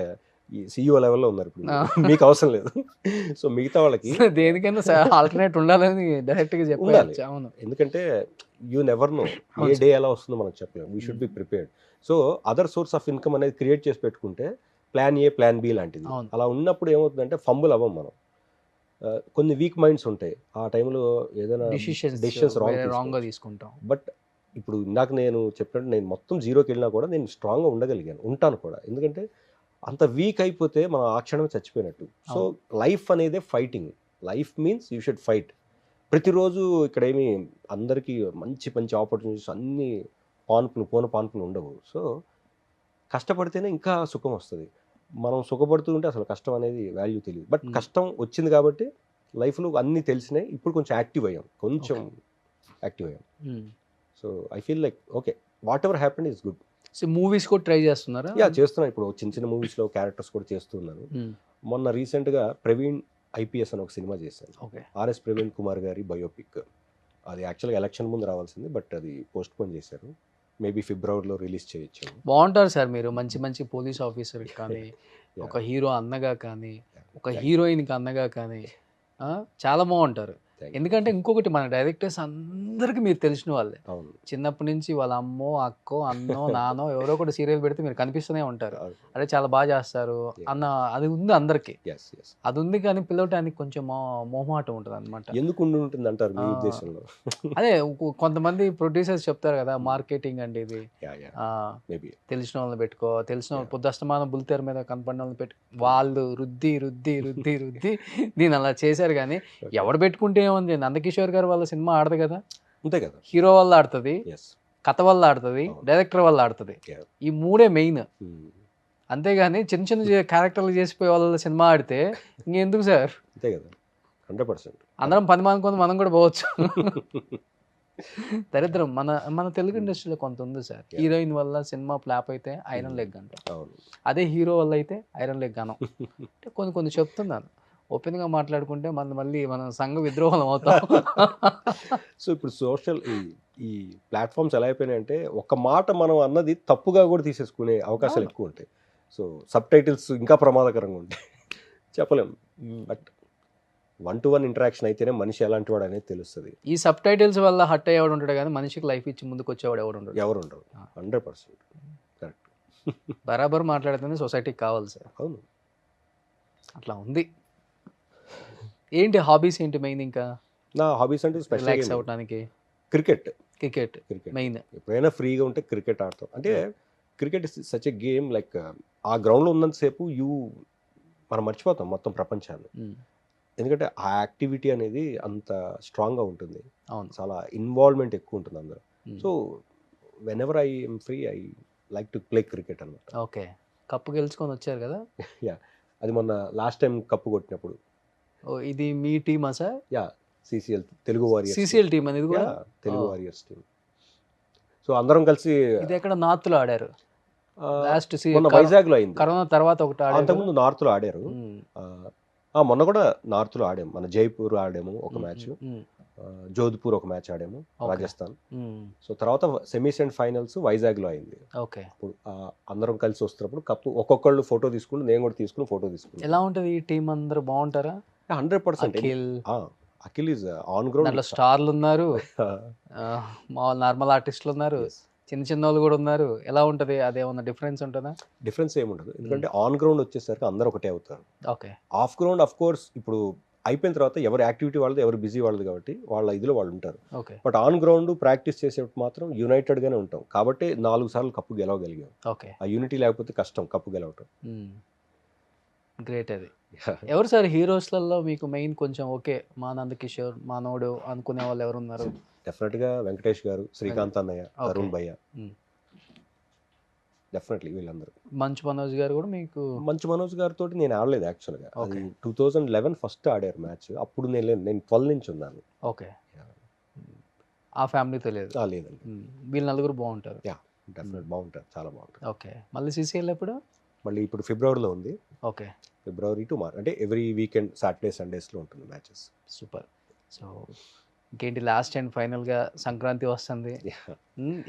CEO లెవెల్లో ఉన్నారు ఇప్పుడు, మీకు అవసరం లేదు. సో మిగతా వాళ్ళకి దేనికైనా ఆల్టర్నేట్ ఉండాలని డైరెక్ట్గా చెప్పాలి. అవును, ఎందుకంటే you never know A day ఎలా వస్తుందో మనకు చెప్పలేము. We should be prepared. So other source of income అనేది క్రియేట్ చేసి పెట్టుకుంటే ప్లాన్ ఏ ప్లాన్ బి లాంటిది. అలా ఉన్నప్పుడు ఏమవుతుందంటే ఫంబుల్ అవ్వం మనం. కొన్ని వీక్ మైండ్స్ ఉంటాయి ఆ టైంలో, ఏదైనా డెసిషన్స్ రాంగ్గా తీసుకుంటాం. బట్ ఇప్పుడు ఇందాక నేను చెప్పినట్టు నేను మొత్తం జీరోకి వెళ్ళినా కూడా నేను స్ట్రాంగ్గా ఉండగలిగాను, ఉంటాను కూడా. ఎందుకంటే అంత వీక్ అయిపోతే మనం ఆ క్షణమే చచ్చిపోయినట్టు. సో లైఫ్ అనేది fighting. Life means you should fight. ప్రతిరోజు ఇక్కడ ఏమి అందరికీ మంచి మంచి ఆపర్చునిటీస్ అన్నీ పాన్పులు ఉండవు. సో కష్టపడితేనే ఇంకా సుఖం వస్తుంది. మనం సుఖపడుతూ ఉంటే అసలు కష్టం అనేది వాల్యూ తెలియదు. బట్ కష్టం వచ్చింది కాబట్టి లైఫ్లో అన్నీ తెలిసినాయి. ఇప్పుడు కొంచెం యాక్టివ్ అయ్యాం. So I feel like okay, what ever happened is good. So movies కూడా ట్రై చేస్తున్నారా? చేస్తున్నాను. ఇప్పుడు చిన్న మూవీస్లో క్యారెక్టర్స్ కూడా చేస్తున్నాను. మొన్న రీసెంట్గా ప్రవీణ్ IPS అని ఒక సినిమా చేశాను. RS ప్రవీణ్ కుమార్ గారి బయోపిక్. అది యాక్చువల్గా ఎలక్షన్ ముందు రావాల్సింది, బట్ అది పోస్ట్ పోన్ చేశారు. మేబీ ఫిబ్రవరిలో రిలీజ్ చేయొచ్చు. బాగుంటారు సార్ మీరు, మంచి మంచి పోలీస్ ఆఫీసర్ కానీ, ఒక హీరో అన్నగా కానీ, ఒక హీరోయిన్కి అన్నగా కానీ చాలా బాగుంటారు. ఎందుకంటే ఇంకొకటి, మన డైరెక్టర్స్ అందరికీ మీరు తెలిసిన వాళ్ళే. అవును, చిన్నప్పటి నుంచి వాళ్ళ అమ్మో, అక్కో, అన్నో, నానో ఎవరో ఒకటి సీరియల్ పెడితే మీరు కనిపిస్తూనే ఉంటారు. అరే చాలా బాగా చేస్తారు అన్న అది ఉంది అందరికి. అది ఉంది, కానీ పిలవటానికి కొంచెం మొహమాటం ఉంటుంది అనమాట. ఎందుకు ఉంటుంది అంటారు మీ ఉద్దేశంలో? అదే కొంతమంది ప్రొడ్యూసర్స్ చెప్తారు కదా, మార్కెటింగ్ అంటే ఇది తెలిసిన వాళ్ళని పెట్టుకో, తెలిసిన వాళ్ళు పొద్దుస్తమానం బుల్తెర మీద కనపడిన వాళ్ళని పెట్టు, వాళ్ళు రుద్ది రుద్ది రుద్ది రుద్ది దీని అలా చేశారు. కానీ ఎవడు పెట్టుకుంటే ఏముంది, నందకిషోర్ గారు వాళ్ళ సినిమా ఆడదు కదా, అంతే కదా, హీరో వల్ల ఆడుతుంది, కథ వల్ల ఆడుతుంది, డైరెక్టర్ వల్ల ఆడుతుంది. ఈ మూడే మెయిన్. అంతేగాని చిన్న చిన్న క్యారెక్టర్లు చేసిపోయే వాళ్ళ సినిమా ఆడితే ఇంకెందుకు సార్? అంతే కదా, 100%. అందరం 10 మంది కొంత మనం కూడా పోవచ్చు. దరిద్రం మన తెలుగు ఇండస్ట్రీలో కొంత ఉంది సార్. హీరోయిన్ వల్ల సినిమా ఫ్లాప్ అయితే ఐరన్ లెగ్ అంటాం, అదే హీరో వల్ల అయితే ఐరన్ లెగ్ అనం. అంటే కొన్ని చెప్తున్నాను, ఓపెన్గా మాట్లాడుకుంటే మళ్ళీ మనం సంఘ విద్రోహం అవుతాం. సో ఇప్పుడు సోషల్ ఈ ప్లాట్ఫామ్స్ ఎలా అయిపోయినాయంటే ఒక మాట మనం అన్నది తప్పుగా కూడా తీసేసుకునే అవకాశాలు ఎక్కువ ఉంటాయి. సో సబ్ టైటిల్స్ ఇంకా ప్రమాదకరంగా ఉంటాయి, చెప్పలేం. బట్ 1-to-1 ఇంటరాక్షన్ అయితేనే మనిషి ఎలాంటి వాడు అనేది తెలుస్తుంది. ఈ సబ్ టైటిల్స్ వల్ల హట్ అయ్యేవాడు ఉంటాడు, కానీ మనిషికి లైఫ్ ఇచ్చి ముందుకు వచ్చేవాడు ఎవరు ఉండరు. 100% కరెక్ట్. బరాబర్ మాట్లాడితేనే సొసైటీకి కావాలి సార్. అవును, అట్లా ఉంది. ఏంటి హాబీస్ ఏంటి మెయిన్? ఇంకా నా హాబీస్ అంటే రిలాక్స్ అవ్వడానికి క్రికెట్ మెయిన్. ఎప్పుడైనా ఫ్రీగా ఉంటే క్రికెట్ ఆడతాం. అంటే cricket is such a game, like ఆ గ్రౌండ్లో ఉన్నంతసేపు మనం మర్చిపోతాం మొత్తం ప్రపంచాన్ని. ఎందుకంటే ఆ యాక్టివిటీ అనేది అంత స్ట్రాంగ్గా ఉంటుంది. అవును, చాలా ఇన్వాల్వ్మెంట్ ఎక్కువ ఉంటుంది అందరూ. So when ever I M free I like to play cricket అనమాట. ఓకే, కప్పు గెలుచుకొని వచ్చారు కదా? యా, అది మొన్న లాస్ట్ టైం కప్పు కొట్టినప్పుడు. ఇది మీ టీమా sir? Yeah, CCL Telugu warriors. CCL team అనేది కూడా తెలుగు వారియర్స్ టీమ్. సో అందరం కలిసి ఇది ఎక్కడ నార్త్ లో ఆడారు? లాస్ట్ వైజాగ్ లో అయింది. కరోనా తర్వాత ఒకటి ఆడారు, అంతకుముందు నార్త్ లో ఆడారు. మొన్న కూడా నార్త్ లో ఆడాము, మన జైపూర్ ఆడాము ఒక మ్యాచ్, జోధ్పూర్ ఒక మ్యాచ్ ఆడాము, రాజస్థాన్. సో తర్వాత సెమీస్ అండ్ ఫైనల్స్ వైజాగ్ లో అయింది. ఓకే, అప్పుడు అందరం కలిసి వస్తున్నప్పుడు కప్పు ఒక్కొక్కళ్ళు ఫోటో తీసుకుని, నేను కూడా తీసుకుని ఫోటో తీసుకుని. ఎలా ఉంటది ఈ టీం? అందరూ బాగుంటారా? 100%. Akhil is on ground. దాంట్లో స్టార్లు ఉన్నారు, నార్మల్ ఆర్టిస్టులు ఉన్నారు, చిన్న వాళ్ళు కూడా ఉన్నారు. ఎలా ఉంటది? అదేమన్నా డిఫరెన్స్ ఉంటుందా? డిఫరెన్స్ ఏముండదు, ఎందుకంటే ఆన్ గ్రౌండ్ వచ్చేసరికి అందరూ ఒకటే అవుతారు. Okay, of ground of course ఇప్పుడు అయిపోయిన తర్వాత ఎవరు యాక్టివిటీ వాళ్ళది, ఎవరు బిజీ వాళ్ళది, కాబట్టి వాళ్ళ ఇదిలో వాళ్ళు ఉంటారు. బట్ ఆన్ గ్రౌండ్ ప్రాక్టీస్ చేసేటప్పుడు మాత్రం యునైటెడ్ గానే ఉంటాం. కాబట్టి 4 సార్లు కప్పు గెలవగలిగాం. ఓకే, ఆ యూనిటీ లేకపోతే కష్టం కప్పు గెలవటం. గ్రేట్. అది ఎవరు సార్ హీరోస్లలో మీకు మెయిన్ కొంచెం ఓకే మా నందకిషోర్ మనోడు అనుకునే వాళ్ళు ఎవరు ఉన్నారు? డెఫినెట్ గా వెంకటేష్ గారు, శ్రీకాంత్ అన్నయ్య, తరుణ్ భయ్య, డెఫినెట్లీ వీళ్ళందరూ. మంచు మనోజ్ గారు కూడా మీకు? మంచు మనోజ్ గారితో నేను ఆడలేదు యాక్చువల్గా. అది 2011 ఫస్ట్ ఆడారు మ్యాచ్. అప్పుడు నేను 12 నుంచి ఉన్నాను. ఓకే, ఆ ఫ్యామిలీతో లేదు? లేదండి. వీళ్ళు నలుగురు బాగుంటారు. డెఫినెట్ బాగుంటారు, చాలా బాగుంటారు. ఓకే, మళ్ళీ CCL ఎప్పుడు? మళ్ళీ ఇప్పుడు ఫిబ్రవరిలో ఉంది. ఓకే, ఫిబ్రవరి టు మార్చ్, అంటే ఎవ్రీ వీకెండ్ సాటర్డే సండేస్లో ఉంటుంది మ్యాచెస్. సూపర్. సో ఇంకేంటి, లాస్ట్ అండ్ ఫైనల్గా సంక్రాంతి వస్తుంది.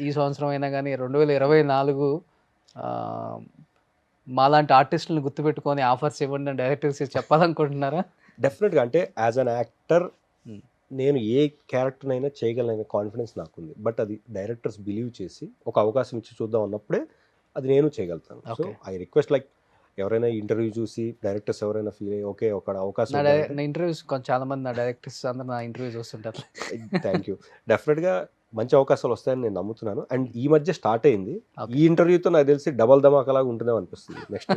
ఈ సంవత్సరం అయినా కానీ 2024 మాలాంటి ఆర్టిస్టులను గుర్తుపెట్టుకొని ఆఫర్స్ ఇవ్వండి అని డైరెక్టర్స్ చెప్పాలనుకుంటున్నారా? డెఫినెట్గా, అంటే యాజ్ అన్ యాక్టర్ నేను ఏ క్యారెక్టర్ అయినా చేయగలనైనా కాన్ఫిడెన్స్ నాకుంది. బట్ అది డైరెక్టర్స్ బిలీవ్ చేసి ఒక అవకాశం ఇచ్చి చూద్దాం అన్నప్పుడే అది నేను చేయగలుగుతాను. సో ఐ రిక్వెస్ట్, లైక్ ఎవరైనా ఇంటర్వ్యూ చూసి డైరెక్టర్స్ ఎవరైనా ఫీల్ అయ్యి ఓకే ఒక అవకాశం. నా ఇంటర్వ్యూస్ చాలా మంది నా డైరెక్టర్స్ అందరూ నా ఇంటర్వ్యూస్ వస్తుంటారు. Thank you. డెఫినెట్గా మంచి అవకాశాలు వస్తాయని నేను నమ్ముతున్నాను. అండ్ ఈ మధ్య స్టార్ట్ అయింది. ఈ ఇంటర్వ్యూతో నాకు తెలిసి డబల్ ధమాకాలాగా ఉంటుందేమో అనిపిస్తుంది నెక్స్ట్.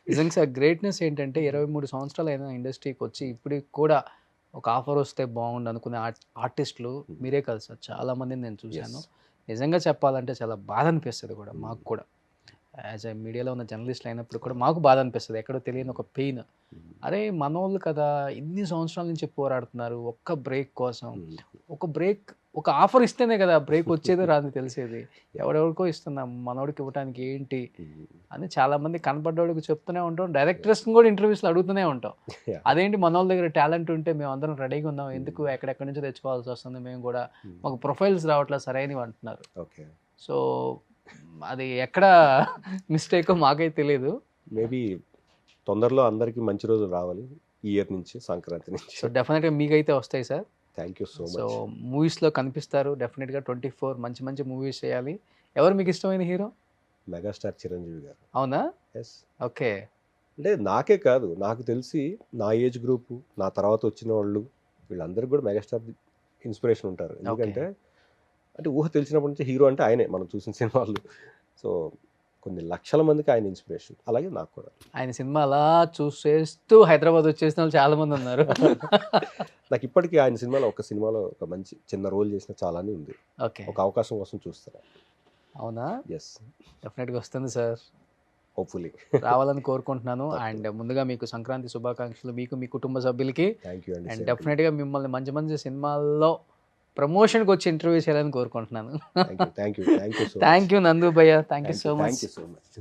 నిజంగా సార్ గ్రేట్నెస్ ఏంటంటే 23 సంవత్సరాలు అయినా ఇండస్ట్రీకి వచ్చి ఇప్పుడు కూడా ఒక ఆఫర్ వస్తే బాగుండు అనుకునే ఆర్టిస్టులు మీరే కాదు సార్, చాలామందిని నేను చూశాను. నిజంగా చెప్పాలంటే చాలా బాధ అనిపిస్తుంది కూడా మాకు కూడా. యాజ్ ఏ మీడియాలో ఉన్న జర్నలిస్టులు అయినప్పుడు కూడా మాకు బాధ అనిపిస్తుంది, ఎక్కడో తెలియని ఒక పెయిన్. అరే మనోళ్ళు కదా ఇన్ని సంవత్సరాల నుంచి పోరాడుతున్నారు ఒక్క బ్రేక్ కోసం. ఒక బ్రేక్ ఒక ఆఫర్ ఇస్తేనే కదా బ్రేక్ వచ్చేది రాదు తెలిసేది. ఎవరెవరికో ఇస్తున్నాం, మనోడికి ఇవ్వడానికి ఏంటి అని చాలా మంది కనపడ్డోడికి చెప్తూనే ఉంటాం. డైరెక్టర్స్ని కూడా ఇంటర్వ్యూస్లో అడుగుతూనే ఉంటాం. అదేంటి మన వాళ్ళ దగ్గర టాలెంట్ ఉంటే మేము అందరం రెడీగా ఉన్నాం, ఎందుకు ఎక్కడెక్కడి నుంచో తెచ్చుకోవాల్సి వస్తుంది, మేము కూడా మాకు ప్రొఫైల్స్ రావట్లేదు సరైనవి అంటున్నారు. ఓకే, సో అది ఎక్కడ మిస్టేక్ మాకైతే తెలియదు. మేబీ తొందరలో అందరికీ మంచి రోజులు రావాలి ఈ ఇయర్ నుంచి, సంక్రాంతి నుంచి. సో డెఫినెట్గా మీకైతే వస్తాయి sir. Thank you so so much. మూవీస్లో కనిపిస్తారు డెఫినెట్గా. 24 మంచి మంచి మూవీస్ చేయాలి. ఎవరు మీకు ఇష్టమైన హీరో? మెగాస్టార్ చిరంజీవి గారు. అవునా? ఎస్. ఓకే. అంటే నాకే కాదు, నాకు తెలిసి నా ఏజ్ గ్రూపు, నా తర్వాత వచ్చిన వాళ్ళు, వీళ్ళందరికీ కూడా మెగాస్టార్ ఇన్స్పిరేషన్ ఉంటారు. ఎందుకంటే అంటే ఊహ తెలిసినప్పటి నుంచి హీరో అంటే ఆయనే, మనం చూసిన సినిమాలు. సో కొన్ని లక్షల మందికి ఆయన ఇన్స్పిరేషన్. అలాగే నాకు కూడా. ఆయన సినిమా అలా చూసేస్తూ హైదరాబాద్ వచ్చేసిన వాళ్ళు చాలా మంది ఉన్నారు. నాకు ఇప్పటికీ ఆయన సినిమాలో ఒక మంచి చిన్న రోల్ చేసిన చాలానే ఉంది. ఓకే. ఒక అవకాశం కోసం చూస్తాను. అవునా? ఎస్, డెఫినెట్గా వస్తుంది సార్, హోప్ఫుల్లీ రావాలని కోరుకుంటున్నాను. అండ్ ముందుగా మీకు సంక్రాంతి శుభాకాంక్షలు, మీకు మీ కుటుంబ సభ్యులకి. థ్యాంక్ యూ అండి. అండ్ డెఫినెట్గా మిమ్మల్ని మంచి మంచి సినిమాల్లో ప్రమోషన్కి వచ్చి ఇంటర్వ్యూ చేయాలని కోరుకుంటున్నాను. Thank you so thank you నందు భయ్య, thank you so much. Much. Thank you so much.